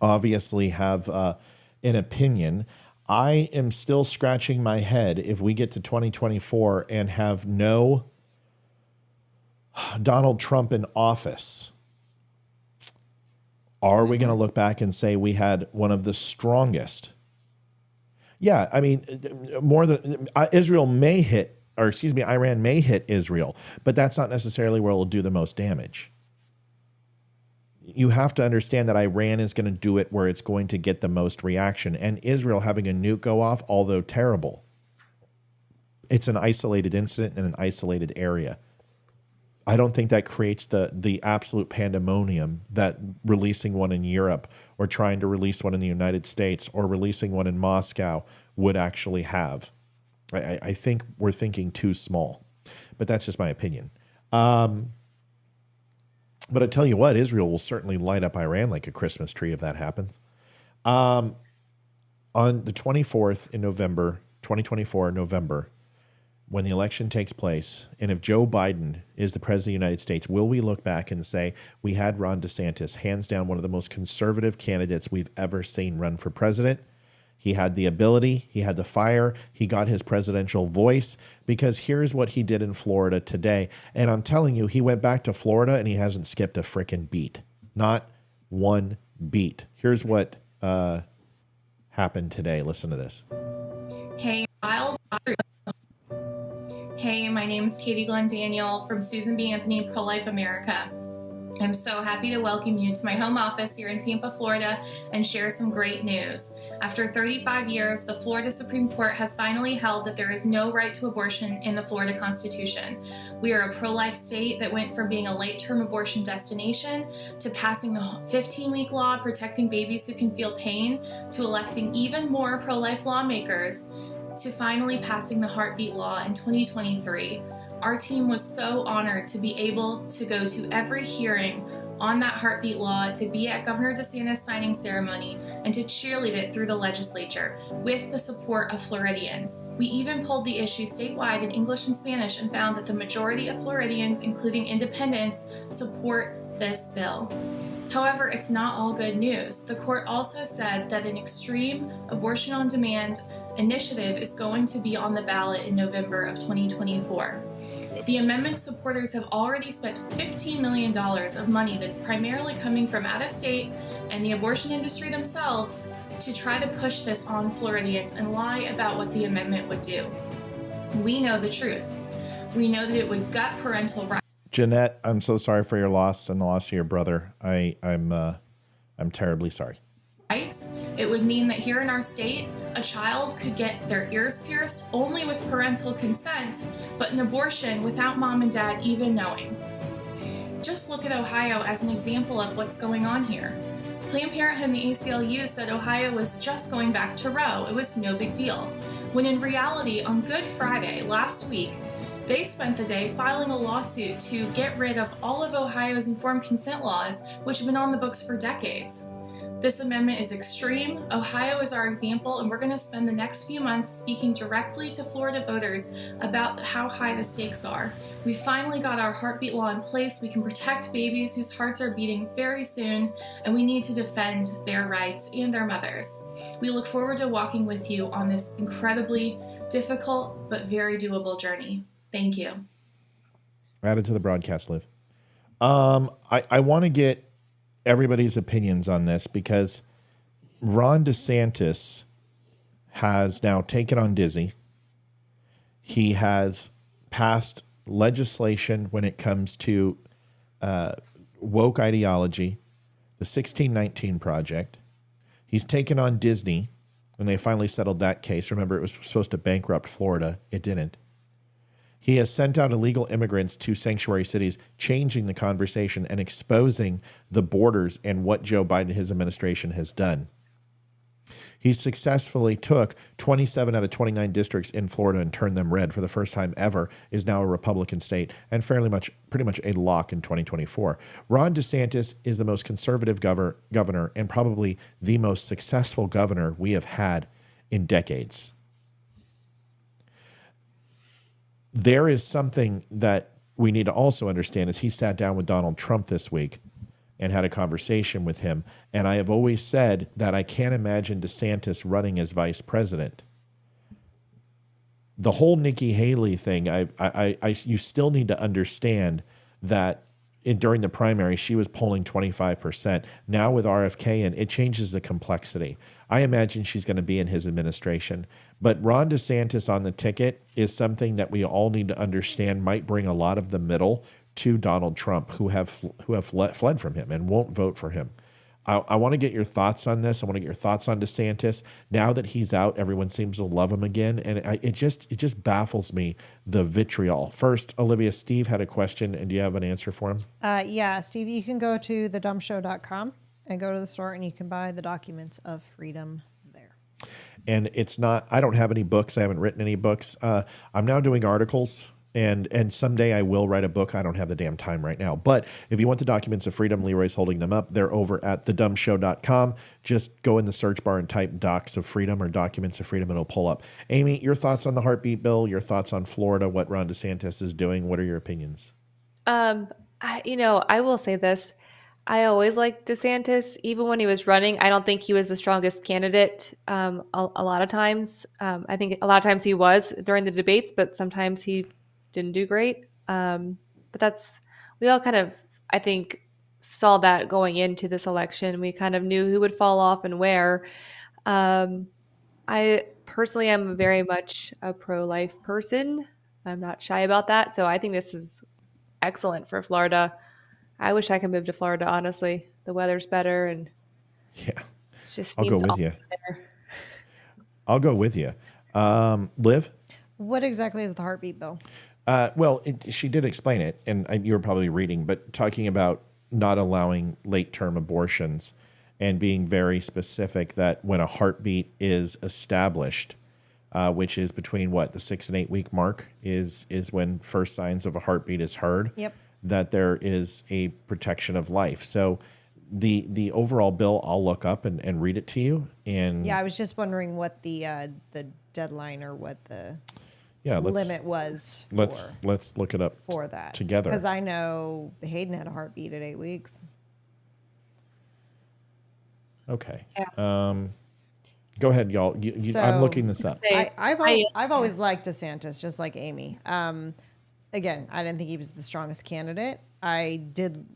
obviously have an opinion. I am still scratching my head if we get to 2024 and have no Donald Trump in office. Are we going to look back and say we had one of the strongest? Yeah, I mean, more than Iran may hit Israel, but that's not necessarily where it'll do the most damage. You have to understand that Iran is going to do it where it's going to get the most reaction. And Israel having a nuke go off, although terrible, it's an isolated incident in an isolated area. I don't think that creates the absolute pandemonium that releasing one in Europe or trying to release one in the United States or releasing one in Moscow would actually have. I think we're thinking too small, but that's just my opinion. But I tell you what, Israel will certainly light up Iran like a Christmas tree if that happens. On the 24th in November, 2024, November, when the election takes place, and if Joe Biden is the president of the United States, will we look back and say we had Ron DeSantis, hands down one of the most conservative candidates we've ever seen run for president? He had the ability, he had the fire, he got his presidential voice, because here's what he did in Florida today. And I'm telling you, he went back to Florida and he hasn't skipped a frickin' beat. Not one beat. Here's what happened today. Listen to this. Hey, Hey, my name is Katie Glenn Daniel from Susan B. Anthony Pro-Life America. I'm so happy to welcome you to my home office here in Tampa, Florida, and share some great news. After 35 years, the Florida Supreme Court has finally held that there is no right to abortion in the Florida Constitution. We are a pro-life state that went from being a late-term abortion destination to passing the 15-week law protecting babies who can feel pain, to electing even more pro-life lawmakers, to finally passing the heartbeat law in 2023. Our team was so honored to be able to go to every hearing on that heartbeat law, to be at Governor DeSantis' signing ceremony, and to cheerlead it through the legislature with the support of Floridians. We even pulled the issue statewide in English and Spanish and found that the majority of Floridians, including independents, support this bill. However, it's not all good news. The court also said that an extreme abortion on demand initiative is going to be on the ballot in November of 2024. The amendment supporters have already spent $15 million of money that's primarily coming from out of state and the abortion industry themselves to try to push this on Floridians and lie about what the amendment would do. We know the truth. We know that it would gut parental rights. Jeanette, I'm so sorry for your loss and the loss of your brother. I'm terribly sorry. It would mean that here in our state, a child could get their ears pierced only with parental consent, but an abortion without mom and dad even knowing. Just look at Ohio as an example of what's going on here. Planned Parenthood and the ACLU said Ohio was just going back to Roe. It was no big deal. When in reality, on Good Friday last week, they spent the day filing a lawsuit to get rid of all of Ohio's informed consent laws, which have been on the books for decades. This amendment is extreme. Ohio is our example, and we're going to spend the next few months speaking directly to Florida voters about how high the stakes are. We finally got our heartbeat law in place. We can protect babies whose hearts are beating very soon, and we need to defend their rights and their mothers. We look forward to walking with you on this incredibly difficult but very doable journey. Thank you. Added to the broadcast, Liv. I want to get everybody's opinions on this because Ron DeSantis has now taken on Disney. He has passed legislation when it comes to woke ideology, the 1619 Project. He's taken on Disney when they finally settled that case. Remember, it was supposed to bankrupt Florida. It didn't. He has sent out illegal immigrants to sanctuary cities, changing the conversation and exposing the borders and what Joe Biden and his administration has done. He successfully took 27 out of 29 districts in Florida and turned them red for the first time ever, is now a Republican state and pretty much a lock in 2024. Ron DeSantis is the most conservative governor and probably the most successful governor we have had in decades. There is something that we need to also understand is he sat down with Donald Trump this week and had a conversation with him. And I have always said that I can't imagine DeSantis running as vice president. The whole Nikki Haley thing, you still need to understand that during the primary, she was polling 25%. Now with RFK, and it changes the complexity. I imagine she's going to be in his administration. But Ron DeSantis on the ticket is something that we all need to understand might bring a lot of the middle to Donald Trump, who have fled from him and won't vote for him. I want to get your thoughts on this. I want to get your thoughts on DeSantis. Now that he's out, everyone seems to love him again, and it just baffles me, the vitriol. First, Olivia, Steve had a question, and do you have an answer for him? Yeah, Steve, you can go to thedumshow.com and go to the store, and you can buy the Documents of Freedom there. And it's not, I don't have any books. I haven't written any books. I'm now doing articles. And someday I will write a book. I don't have the damn time right now. But if you want the Documents of Freedom, Leroy's holding them up. They're over at thedumshow.com. Just go in the search bar and type Docs of Freedom or Documents of Freedom. It'll pull up. Amy, your thoughts on the heartbeat bill, your thoughts on Florida, what Ron DeSantis is doing. What are your opinions? I will say this. I always liked DeSantis. Even when he was running, I don't think he was the strongest candidate a lot of times. I think a lot of times he was during the debates, but sometimes he didn't do great. But we all kind of, I think, saw that going into this election. We kind of knew who would fall off and where. I personally am very much a pro-life person. I'm not shy about that. So I think this is excellent for Florida. I wish I could move to Florida, honestly. The weather's better and I'll go with you. I'll go with you. Liv? What exactly is the heartbeat bill? She did explain it, and you were probably reading, but talking about not allowing late-term abortions and being very specific that when a heartbeat is established, which is between the 6 and 8 week mark is when first signs of a heartbeat is heard. Yep. That there is a protection of life. So the overall bill, I'll look up and read it to you. And I was just wondering what the deadline or what the limit was. Let's look it up for that together. Because I know Hayden had a heartbeat at 8 weeks. Okay. Yeah. Go ahead, y'all. I'm looking this up. I've always liked DeSantis, just like Amy. Again, I didn't think he was the strongest candidate. I did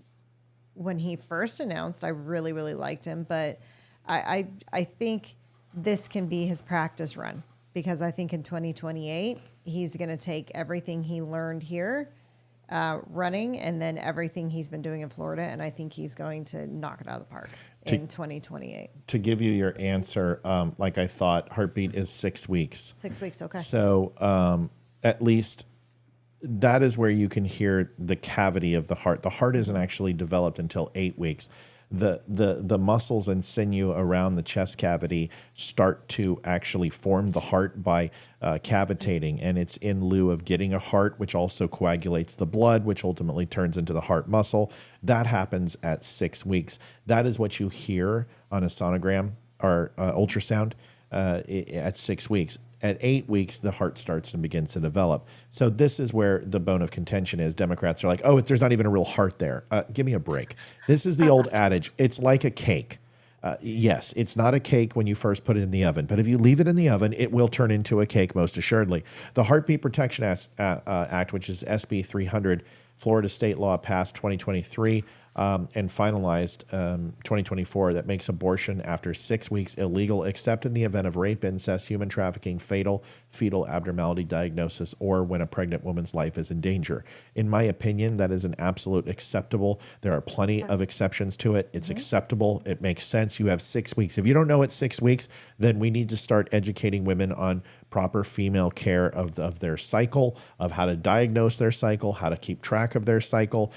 when he first announced. I really, really liked him, but I think this can be his practice run because I think in 2028 he's going to take everything he learned here running and then everything he's been doing in Florida, and I think he's going to knock it out of the park in 2028. To give you your answer, like I thought, heartbeat is 6 weeks. 6 weeks, okay. So at least that is where you can hear the cavity of the heart. The heart isn't actually developed until 8 weeks. The muscles and sinew around the chest cavity start to actually form the heart by cavitating, and it's in lieu of getting a heart, which also coagulates the blood, which ultimately turns into the heart muscle. That happens at 6 weeks. That is what you hear on a sonogram or ultrasound at 6 weeks. At 8 weeks, the heart starts and begins to develop. So this is where the bone of contention is. Democrats are like, oh, there's not even a real heart there. Give me a break. This is the old adage. It's like a cake. Yes, it's not a cake when you first put it in the oven, but if you leave it in the oven, it will turn into a cake most assuredly. The Heartbeat Protection Act, which is SB 300, Florida state law passed 2023 and finalized 2024 that makes abortion after 6 weeks illegal except in the event of rape, incest, human trafficking, fatal fetal abnormality diagnosis, or when a pregnant woman's life is in danger. In my opinion, that is an absolute acceptable. There are plenty of exceptions to it. It's acceptable. It makes sense. You have 6 weeks. If you don't know it's 6 weeks, then we need to start educating women on proper female care of their cycle, of how to diagnose their cycle, how to keep track of their cycle.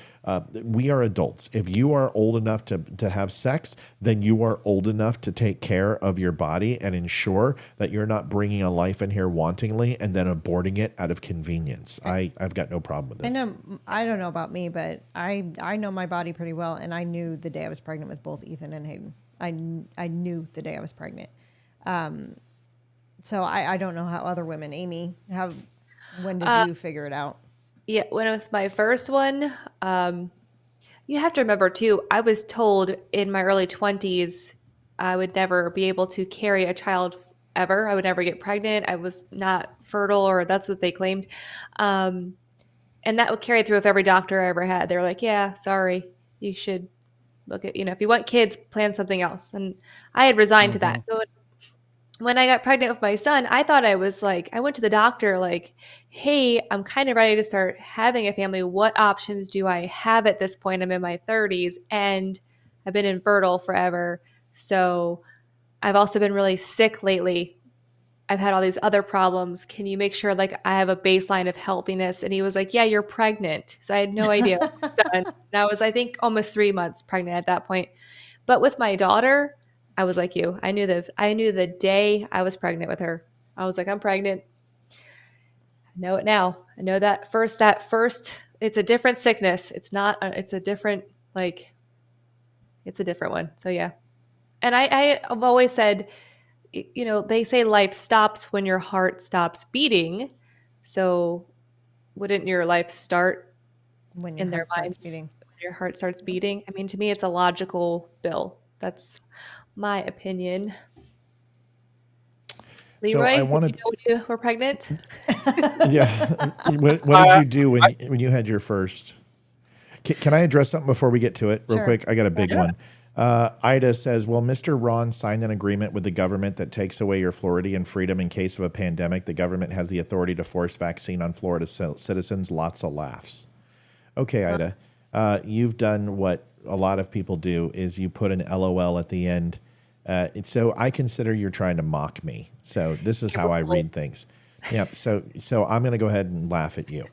We are adults. If you are old enough to have sex, then you are old enough to take care of your body and ensure that you're not bringing a life in here wantingly and then aborting it out of convenience. I've got no problem with this. I don't know about me, but I know my body pretty well, and I knew the day I was pregnant with both Ethan and Hayden. I knew the day I was pregnant. So I don't know how other women, Amy, when did you figure it out? Yeah, when with my first one, you have to remember too, I was told in my early 20s I would never be able to carry a child ever. I would never get pregnant. I was not fertile, or that's what they claimed. And that would carry through with every doctor I ever had. They were like, yeah, sorry, you should look at, if you want kids, plan something else. And I had resigned to that. So when I got pregnant with my son, I thought I went to the doctor like, hey, I'm kind of ready to start having a family. What options do I have at this point? I'm in my 30s and I've been infertile forever. So I've also been really sick lately. I've had all these other problems. Can you make sure I have a baseline of healthiness? And he was like, yeah, you're pregnant. So I had no idea what was done. And I was, I think, almost 3 months pregnant at that point. But with my daughter, I was like you. I knew the day I was pregnant with her. I was like, I'm pregnant. I know it now. I know that first, it's a different sickness. It's a different one. So yeah. And I've always said, they say life stops when your heart stops beating. So wouldn't your life start when your heart starts beating? When your heart starts beating. I mean, to me, it's a logical bill. That's my opinion. Leroy, so did you know when you were pregnant? Yeah. What did you do when you had your first? Can I address something before we get to it real quick? I got a big one. Ida says, well, Mr. Ron signed an agreement with the government that takes away your Floridian freedom in case of a pandemic. The government has the authority to force vaccine on Florida citizens. Lots of laughs. Okay, Ida, you've done what a lot of people do is you put an LOL at the end. So I consider you're trying to mock me. So this is how I read things. Yeah. So I'm going to go ahead and laugh at you.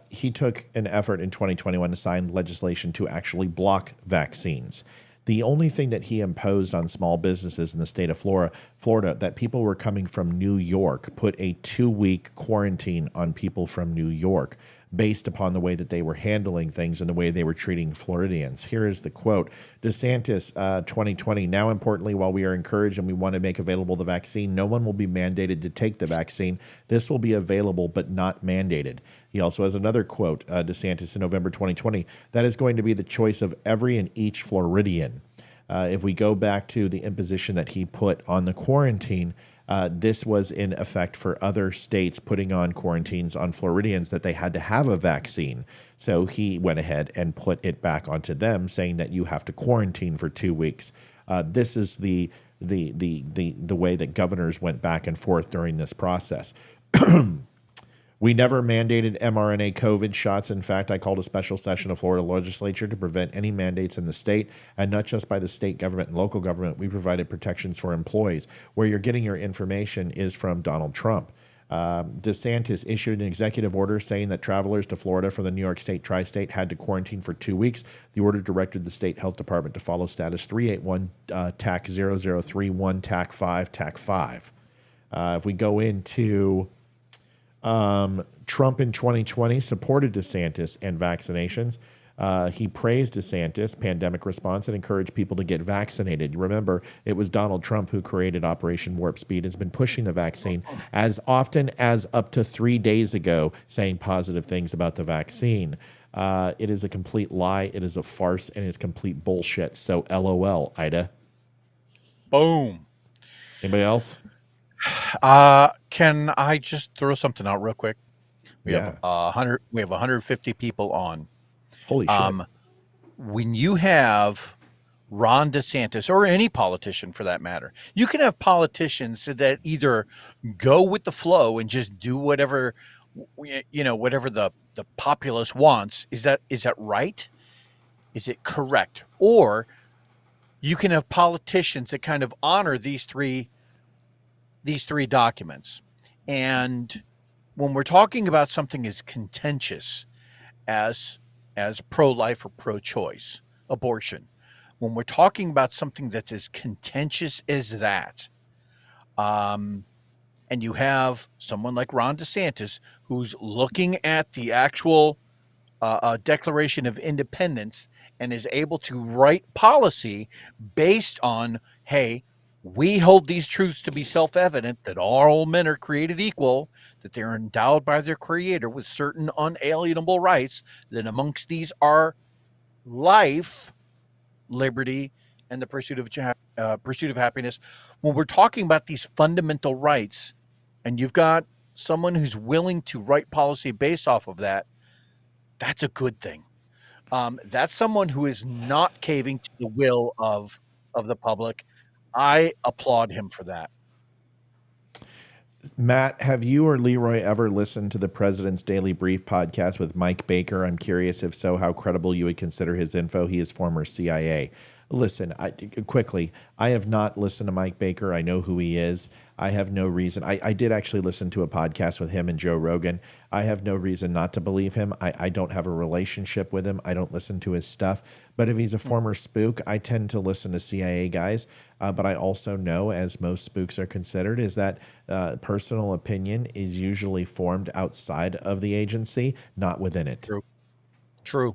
He took an effort in 2021 to sign legislation to actually block vaccines. The only thing that he imposed on small businesses in the state of Florida, that people were coming from New York, put a 2-week quarantine on people from New York based upon the way that they were handling things and the way they were treating Floridians. Here is the quote. DeSantis, 2020, now importantly, while we are encouraged and we want to make available the vaccine, no one will be mandated to take the vaccine. This will be available but not mandated. He also has another quote, DeSantis in November 2020, that is going to be the choice of every and each Floridian. If we go back to the imposition that he put on the quarantine, this was in effect for other states putting on quarantines on Floridians that they had to have a vaccine. So he went ahead and put it back onto them, saying that you have to quarantine for 2 weeks. This is the way that governors went back and forth during this process. We never mandated mRNA COVID shots. In fact, I called a special session of Florida legislature to prevent any mandates in the state, and not just by the state government and local government. We provided protections for employees. Where you're getting your information is from Donald Trump. DeSantis issued an executive order saying that travelers to Florida from the New York State tri-state had to quarantine for 2 weeks. The order directed the state health department to follow status 381 TAC 0031 TAC 5 TAC 5. If we go into Trump in 2020 supported DeSantis and vaccinations. He praised DeSantis' pandemic response and encouraged people to get vaccinated. Remember, it was Donald Trump who created Operation Warp Speed, has been pushing the vaccine as often as up to 3 days ago, saying positive things about the vaccine. It is a complete lie. It is a farce, and it's complete bullshit. So LOL, Ida. Boom. Anybody else? Can I just throw something out real quick? We have 100. We have 150 people on. Holy shit! When you have Ron DeSantis or any politician for that matter, you can have politicians that either go with the flow and just do whatever whatever the populace wants. Is that right? Is it correct? Or you can have politicians that kind of honor these three documents. And when we're talking about something as contentious as as pro-life or pro-choice, abortion. When we're talking about something that's as contentious as that, and you have someone like Ron DeSantis who's looking at the actual Declaration of Independence and is able to write policy based on, hey, we hold these truths to be self-evident, that all men are created equal, that they're endowed by their creator with certain unalienable rights, that amongst these are life, liberty, and the pursuit of happiness. When we're talking about these fundamental rights, and you've got someone who's willing to write policy based off of that, that's a good thing. That's someone who is not caving to the will of the public. I applaud him for that. Matt, have you or Leroy ever listened to the President's Daily Brief podcast with Mike Baker? I'm curious, if so, how credible you would consider his info. He is former CIA. Listen, I have not listened to Mike Baker. I know who he is. I have no reason. I did actually listen to a podcast with him and Joe Rogan. I have no reason not to believe him. I don't have a relationship with him. I don't listen to his stuff. But if he's a former spook, I tend to listen to CIA guys. But I also know, as most spooks are considered, is that personal opinion is usually formed outside of the agency, not within it. True.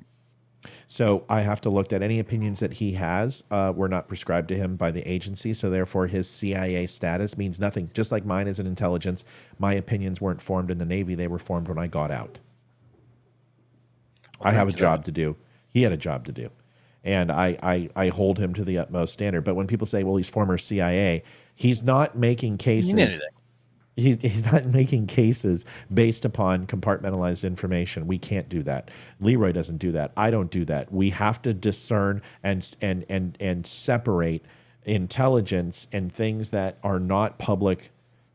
So I have to look at any opinions that he has were not prescribed to him by the agency. So therefore his CIA status means nothing. Just like mine is an intelligence, my opinions weren't formed in the Navy. They were formed when I got out. I have a job to do. He had a job to do. And I hold him to the utmost standard. But when people say, well, he's former CIA, he's not making cases. He's not making cases based upon compartmentalized information. We can't do that. Leroy doesn't do that. I don't do that. We have to discern and separate intelligence and things that are not public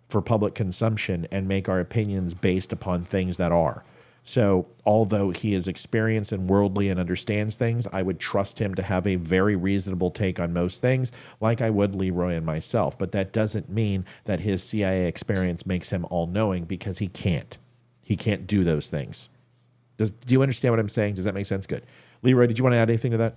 for public consumption and make our opinions based upon things that are. So although he is experienced and worldly and understands things, I would trust him to have a very reasonable take on most things, like I would Leroy and myself. But that doesn't mean that his CIA experience makes him all-knowing, because he can't. He can't do those things. Do you understand what I'm saying? Does that make sense? Good. Leroy, did you want to add anything to that?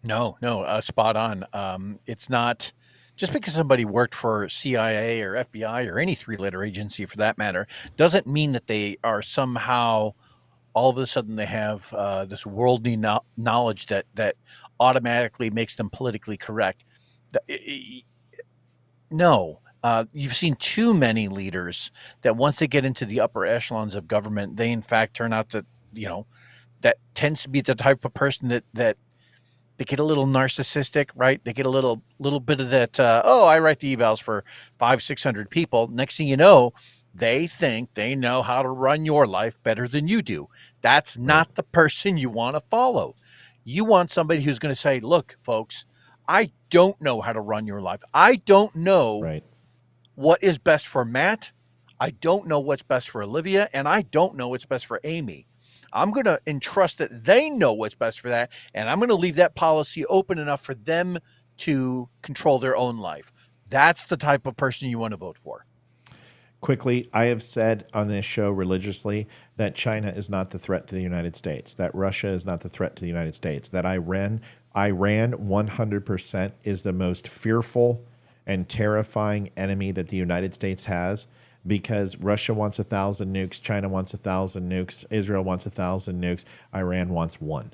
No, spot on. It's not just because somebody worked for CIA or FBI or any three-letter agency for that matter, doesn't mean that they are somehow all of a sudden they have this worldly knowledge that automatically makes them politically correct. No. You've seen too many leaders that once they get into the upper echelons of government, they in fact turn out that, that tends to be the type of person that they get a little narcissistic, right? They get a little bit of that, I write the evals for 500-600 people. Next thing you know, they think they know how to run your life better than you do. That's not the person you want to follow. You want somebody who's going to say, look, folks, I don't know how to run your life. I don't know what is best for Matt. I don't know what's best for Olivia, and I don't know what's best for Amy. I'm going to entrust that they know what's best for that, and I'm going to leave that policy open enough for them to control their own life. That's the type of person you want to vote for. Quickly, I have said on this show religiously that China is not the threat to the United States, that Russia is not the threat to the United States, that Iran 100% is the most fearful and terrifying enemy that the United States has, because Russia wants 1,000 nukes, China wants 1,000 nukes, Israel wants 1,000 nukes, Iran wants one.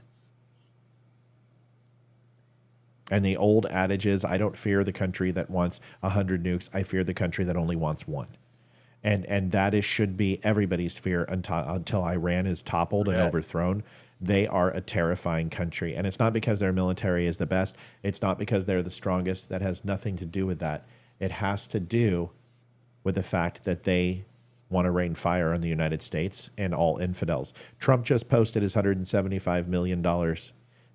And the old adage is, I don't fear the country that wants 100 nukes, I fear the country that only wants one. And that should be everybody's fear until Iran is toppled and overthrown. They are a terrifying country. And it's not because their military is the best. It's not because they're the strongest. That has nothing to do with that. It has to do with the fact that they want to rain fire on the United States and all infidels. Trump just posted his $175 million.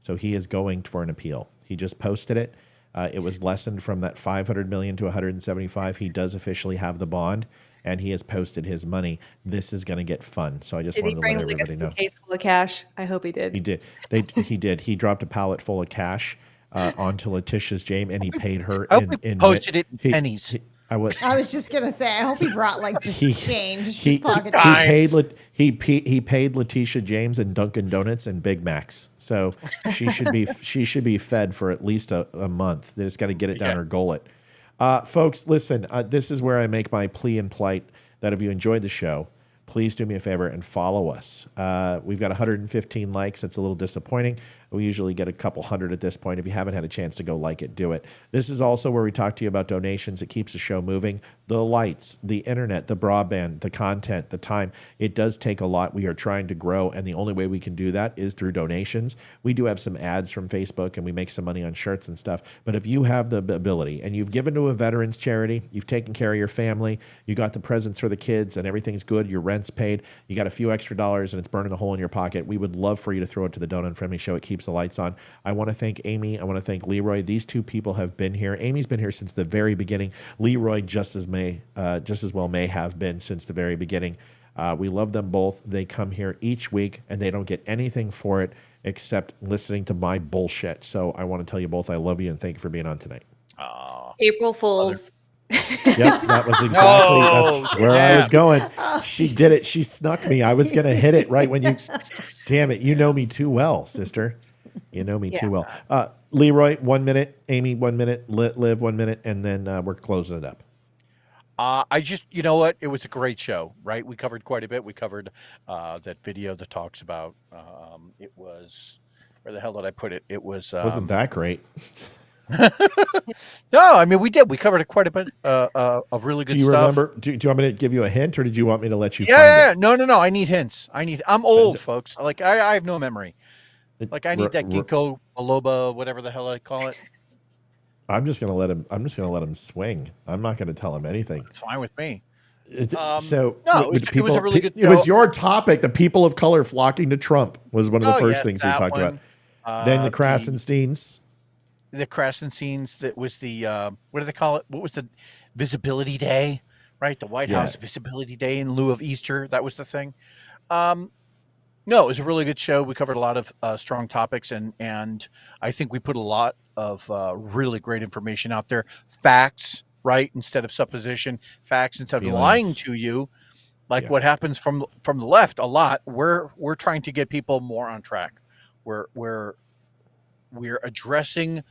So he is going for an appeal. He just posted it. It was lessened from that $500 million to $175. He does officially have the bond, and he has posted his money. This is going to get fun. So I just wanted to let everybody know. Did he bring a case full of cash? I hope he did. He did. He did. He dropped a pallet full of cash onto Letitia's James, and he paid her. I hope he posted it in pennies. I was just gonna say, I hope he brought like just change. He paid Letitia James and Dunkin' Donuts and Big Macs, so she should be fed for at least a month. They just got to get it down her gullet. Folks, listen. This is where I make my plea and plight that if you enjoyed the show, please do me a favor and follow us. We've got 115 likes. It's a little disappointing. We usually get a couple hundred at this point. If you haven't had a chance to go like it, do it. This is also where we talk to you about donations. It keeps the show moving. The lights, the internet, the broadband, the content, the time. It does take a lot. We are trying to grow, and the only way we can do that is through donations. We do have some ads from Facebook, and we make some money on shirts and stuff. But if you have the ability, and you've given to a veterans charity, you've taken care of your family, you got the presents for the kids, and everything's good, your rent's paid, you got a few extra dollars, and it's burning a hole in your pocket, we would love for you to throw it to the Don't Unfriend Me Show. It keeps the lights on. I want to thank Amy. I want to thank Leroy. These two people have been here. Amy's been here since the very beginning. Leroy just as well may have been since the very beginning. We love them both. They come here each week, and they don't get anything for it except listening to my bullshit. So I want to tell you both I love you, and thank you for being on tonight. April Fools. Yep, that was exactly that's where I was going. She did it. She snuck me. I was going to hit it right when you. Damn it! You know me too well, sister. You know me too well. Leroy, 1 minute. Amy, 1 minute. Liv, 1 minute, and then we're closing it up. You know what? It was a great show, right? We covered quite a bit. We covered that video that talks about. It was, where the hell did I put it? It was. Wasn't that great? No, I mean we did. We covered quite a bit of really good stuff. Do you remember? Do you want me to give you a hint, or did you want me to let you? Yeah. No. I need hints. I'm old, folks. Like I have no memory. Like I need that ginkgo biloba, whatever the hell I call it. I'm just gonna let him swing. I'm not gonna tell him anything. It's fine with me. It was a really good show. It was your topic. The people of color flocking to Trump was one of the first things we talked about. Then the Krassensteins. The Krassensteins, that was the what do they call it? What was the Visibility Day? Right, the White House Visibility Day in lieu of Easter. That was the thing. No, it was a really good show. We covered a lot of strong topics, and I think we put a lot of really great information out there. Facts, right, instead of supposition. Facts instead of lying to you, like what happens from the left a lot. We're trying to get people more on track. We're addressing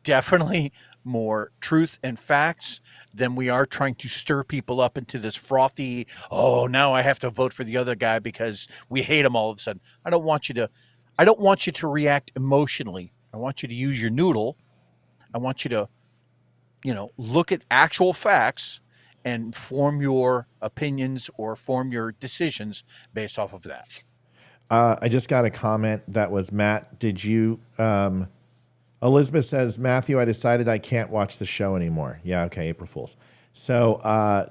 definitely more truth and facts than we are trying to stir people up into this frothy, now I have to vote for the other guy because we hate him all of a sudden. I don't want you to react emotionally. I want you to use your noodle. I want you to, look at actual facts and form your opinions or form your decisions based off of that. I just got a comment that was Matt. Did you, Elizabeth says, Matthew, I decided I can't watch the show anymore. Yeah, okay, April Fools. So,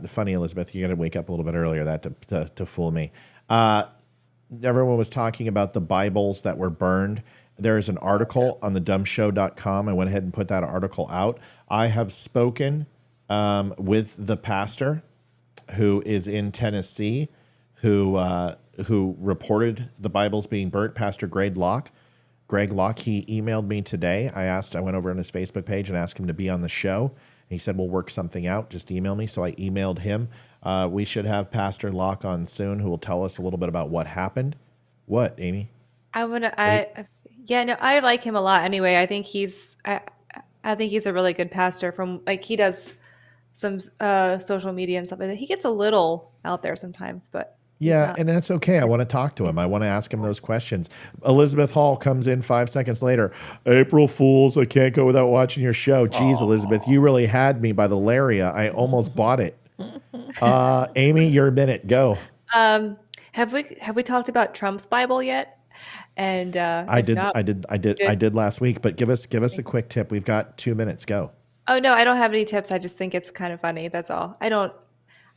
the funny Elizabeth, you got to wake up a little bit earlier to fool me. Everyone was talking about the Bibles that were burned. There is an article on the dumbshow.com. I went ahead and put that article out. I have spoken with the pastor who is in Tennessee, who reported the Bibles being burnt, Pastor Greg Locke. He emailed me today. I went over on his Facebook page and asked him to be on the show. And he said, we'll work something out. Just email me. So I emailed him. We should have Pastor Locke on soon, who will tell us a little bit about what happened. What, Amy? I like him a lot. Anyway, I think he's a really good pastor. He does some social media and stuff like that. He gets a little out there sometimes, but yeah, and that's okay. I want to talk to him. I want to ask him those questions. Elizabeth Hall comes in 5 seconds later. April Fools, I can't go without watching your show. Jeez, Elizabeth, you really had me by the Laria. I almost bought it. Amy, your minute. Go. Have we talked about Trump's Bible yet? And I did last week. But give us a quick tip. We've got 2 minutes. Go. Oh no, I don't have any tips. I just think it's kind of funny. That's all. I don't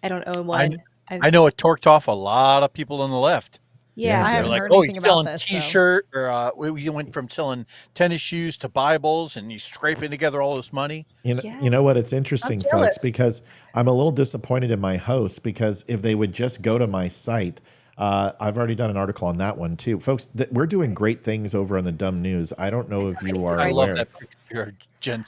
own one. I know it torqued off a lot of people on the left. Yeah, I they're haven't like, heard anything he's about selling this. T-shirt, or we went from selling tennis shoes to Bibles, and he's scraping together all this money. You know what? It's interesting, folks, because I'm a little disappointed in my hosts, because if they would just go to my site, I've already done an article on that one too, folks. We're doing great things over on the Dumb News. I don't know if you are aware. I love that picture, Jen.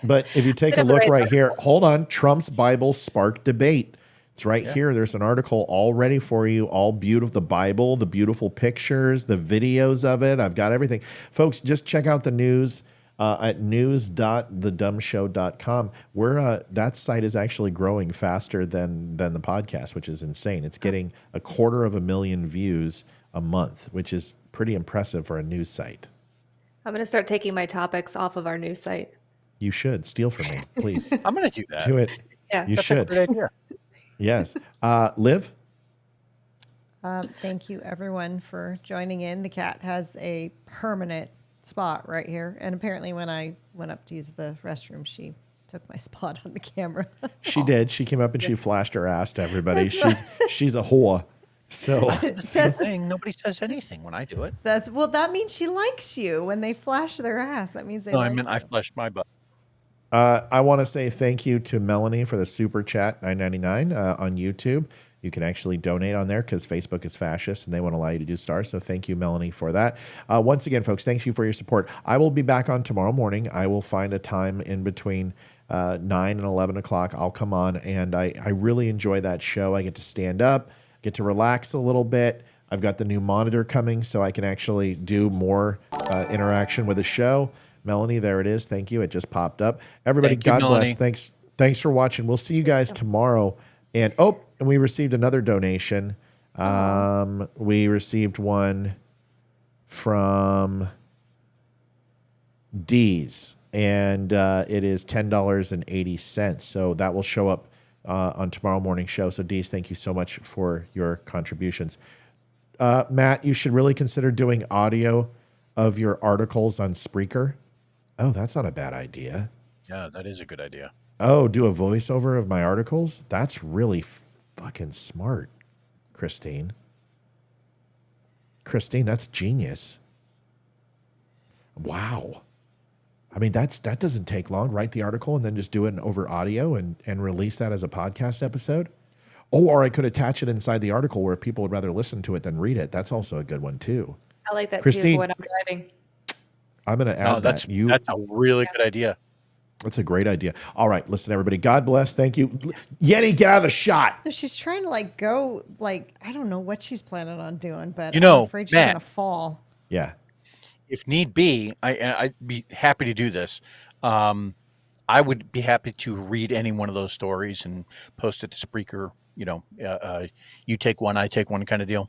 But if you take a look right here, hold on, Trump's Bible sparked debate. It's right here. There's an article all ready for you, all beautiful. The Bible, the beautiful pictures, the videos of it. I've got everything. Folks, just check out the news at news.thedumshow.com. That site is actually growing faster than the podcast, which is insane. It's getting 250,000 views a month, which is pretty impressive for a news site. I'm going to start taking my topics off of our news site. You should steal from me, please. I'm going to do that. Do it. Yeah, you that's should. a great idea. Yes. Liv? Thank you, everyone, for joining in. The cat has a permanent spot right here. And apparently when I went up to use the restroom, she took my spot on the camera. She did. She came up and she flashed her ass to everybody. She's a whore. So that's the thing. Nobody says anything when I do it. That means she likes you when they flash their ass. That means they like you. I flashed my butt. I want to say thank you to Melanie for the super chat, $9.99 on YouTube. You can actually donate on there because Facebook is fascist and they won't allow you to do stars. So thank you, Melanie, for that. Once again, folks, thank you for your support. I will be back on tomorrow morning. I will find a time in between 9 and 11 o'clock. I'll come on, and I really enjoy that show. I get to stand up, get to relax a little bit. I've got the new monitor coming so I can actually do more interaction with the show. Melanie, there it is. Thank you. It just popped up. Everybody, God bless. Thanks for watching. We'll see you guys tomorrow. And we received another donation. We received one from D's, and it is $10.80. So that will show up on tomorrow morning show. So D's, thank you so much for your contributions. Matt, you should really consider doing audio of your articles on Spreaker. Oh, that's not a bad idea. Yeah, that is a good idea. Oh, do a voiceover of my articles? That's really fucking smart, Christine. Christine, that's genius. Wow. I mean, that doesn't take long. Write the article and then just do it over audio and release that as a podcast episode. Oh, or I could attach it inside the article where people would rather listen to it than read it. That's also a good one, too. I like that, Christine, too, for when I'm driving. I'm going to add that's a really good idea. That's a great idea. All right, listen, everybody. God bless. Thank you. Yenny, get out of the shot. No, she's trying to go, I don't know what she's planning on doing, but I'm afraid she's going to fall. Yeah. If need be, I'd be happy to do this. I would be happy to read any one of those stories and post it to Spreaker. You take one, I take one kind of deal.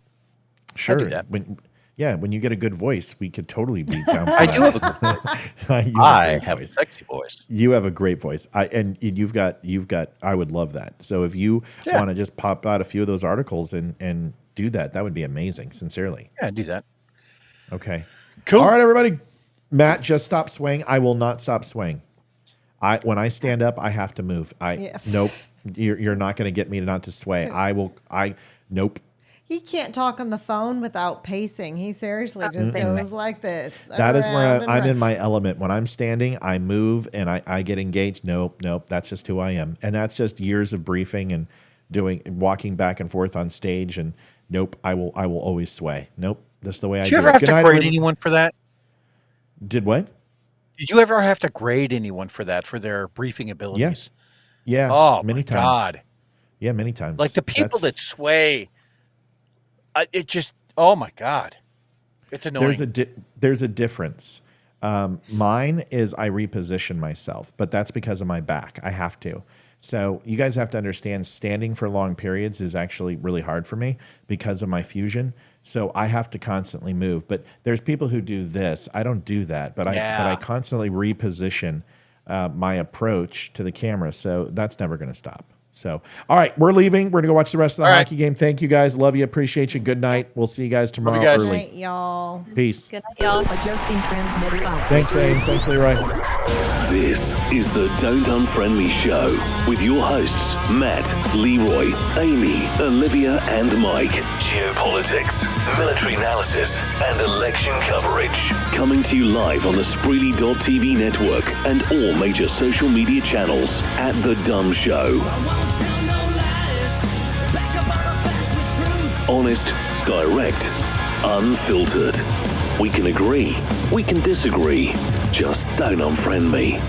Sure. I do that. When you get a good voice, we could totally be down for I that. do have a good voice. I have a sexy voice. You have a great voice. And you've got, I would love that. So if you want to just pop out a few of those articles and do that, that would be amazing. Sincerely. Yeah, do that. Okay. Cool. All right, everybody. Matt, just stop swaying. I will not stop swaying. When I stand up, I have to move. Nope. You're not going to get me not to sway. Nope. He can't talk on the phone without pacing. He seriously just goes like this. That is where I'm in my element. When I'm standing, I move and I get engaged. Nope. That's just who I am. And that's just years of briefing and walking back and forth on stage. And nope, I will always sway. Nope. That's the way I do it. Did you ever have to grade anyone for that? Did what? Did you ever have to grade anyone for that, for their briefing abilities? Yeah. Oh, many times. God. Yeah, many times. Like the people that sway, it just, oh my God. It's annoying. There's a difference. Mine is I reposition myself, but that's because of my back. I have to. So you guys have to understand standing for long periods is actually really hard for me because of my fusion. So I have to constantly move. But there's people who do this. I don't do that, but I constantly reposition my approach to the camera. So that's never going to stop. So, all right, we're leaving. We're going to go watch the rest of the hockey game. Thank you, guys. Love you. Appreciate you. Good night. We'll see you guys tomorrow early. Good night, y'all. Peace. Good night, y'all. Adjusting transmitter out. Thanks, Ames. Thanks, Leroy. This is the Don't Unfriend Me Show with your hosts, Matt, Leroy, Amy, Olivia, and Mike. Geopolitics, military analysis, and election coverage. Coming to you live on the Spreely.tv network and all major social media channels at The DUM Show. Honest, direct, unfiltered. We can agree, we can disagree. Just don't unfriend me.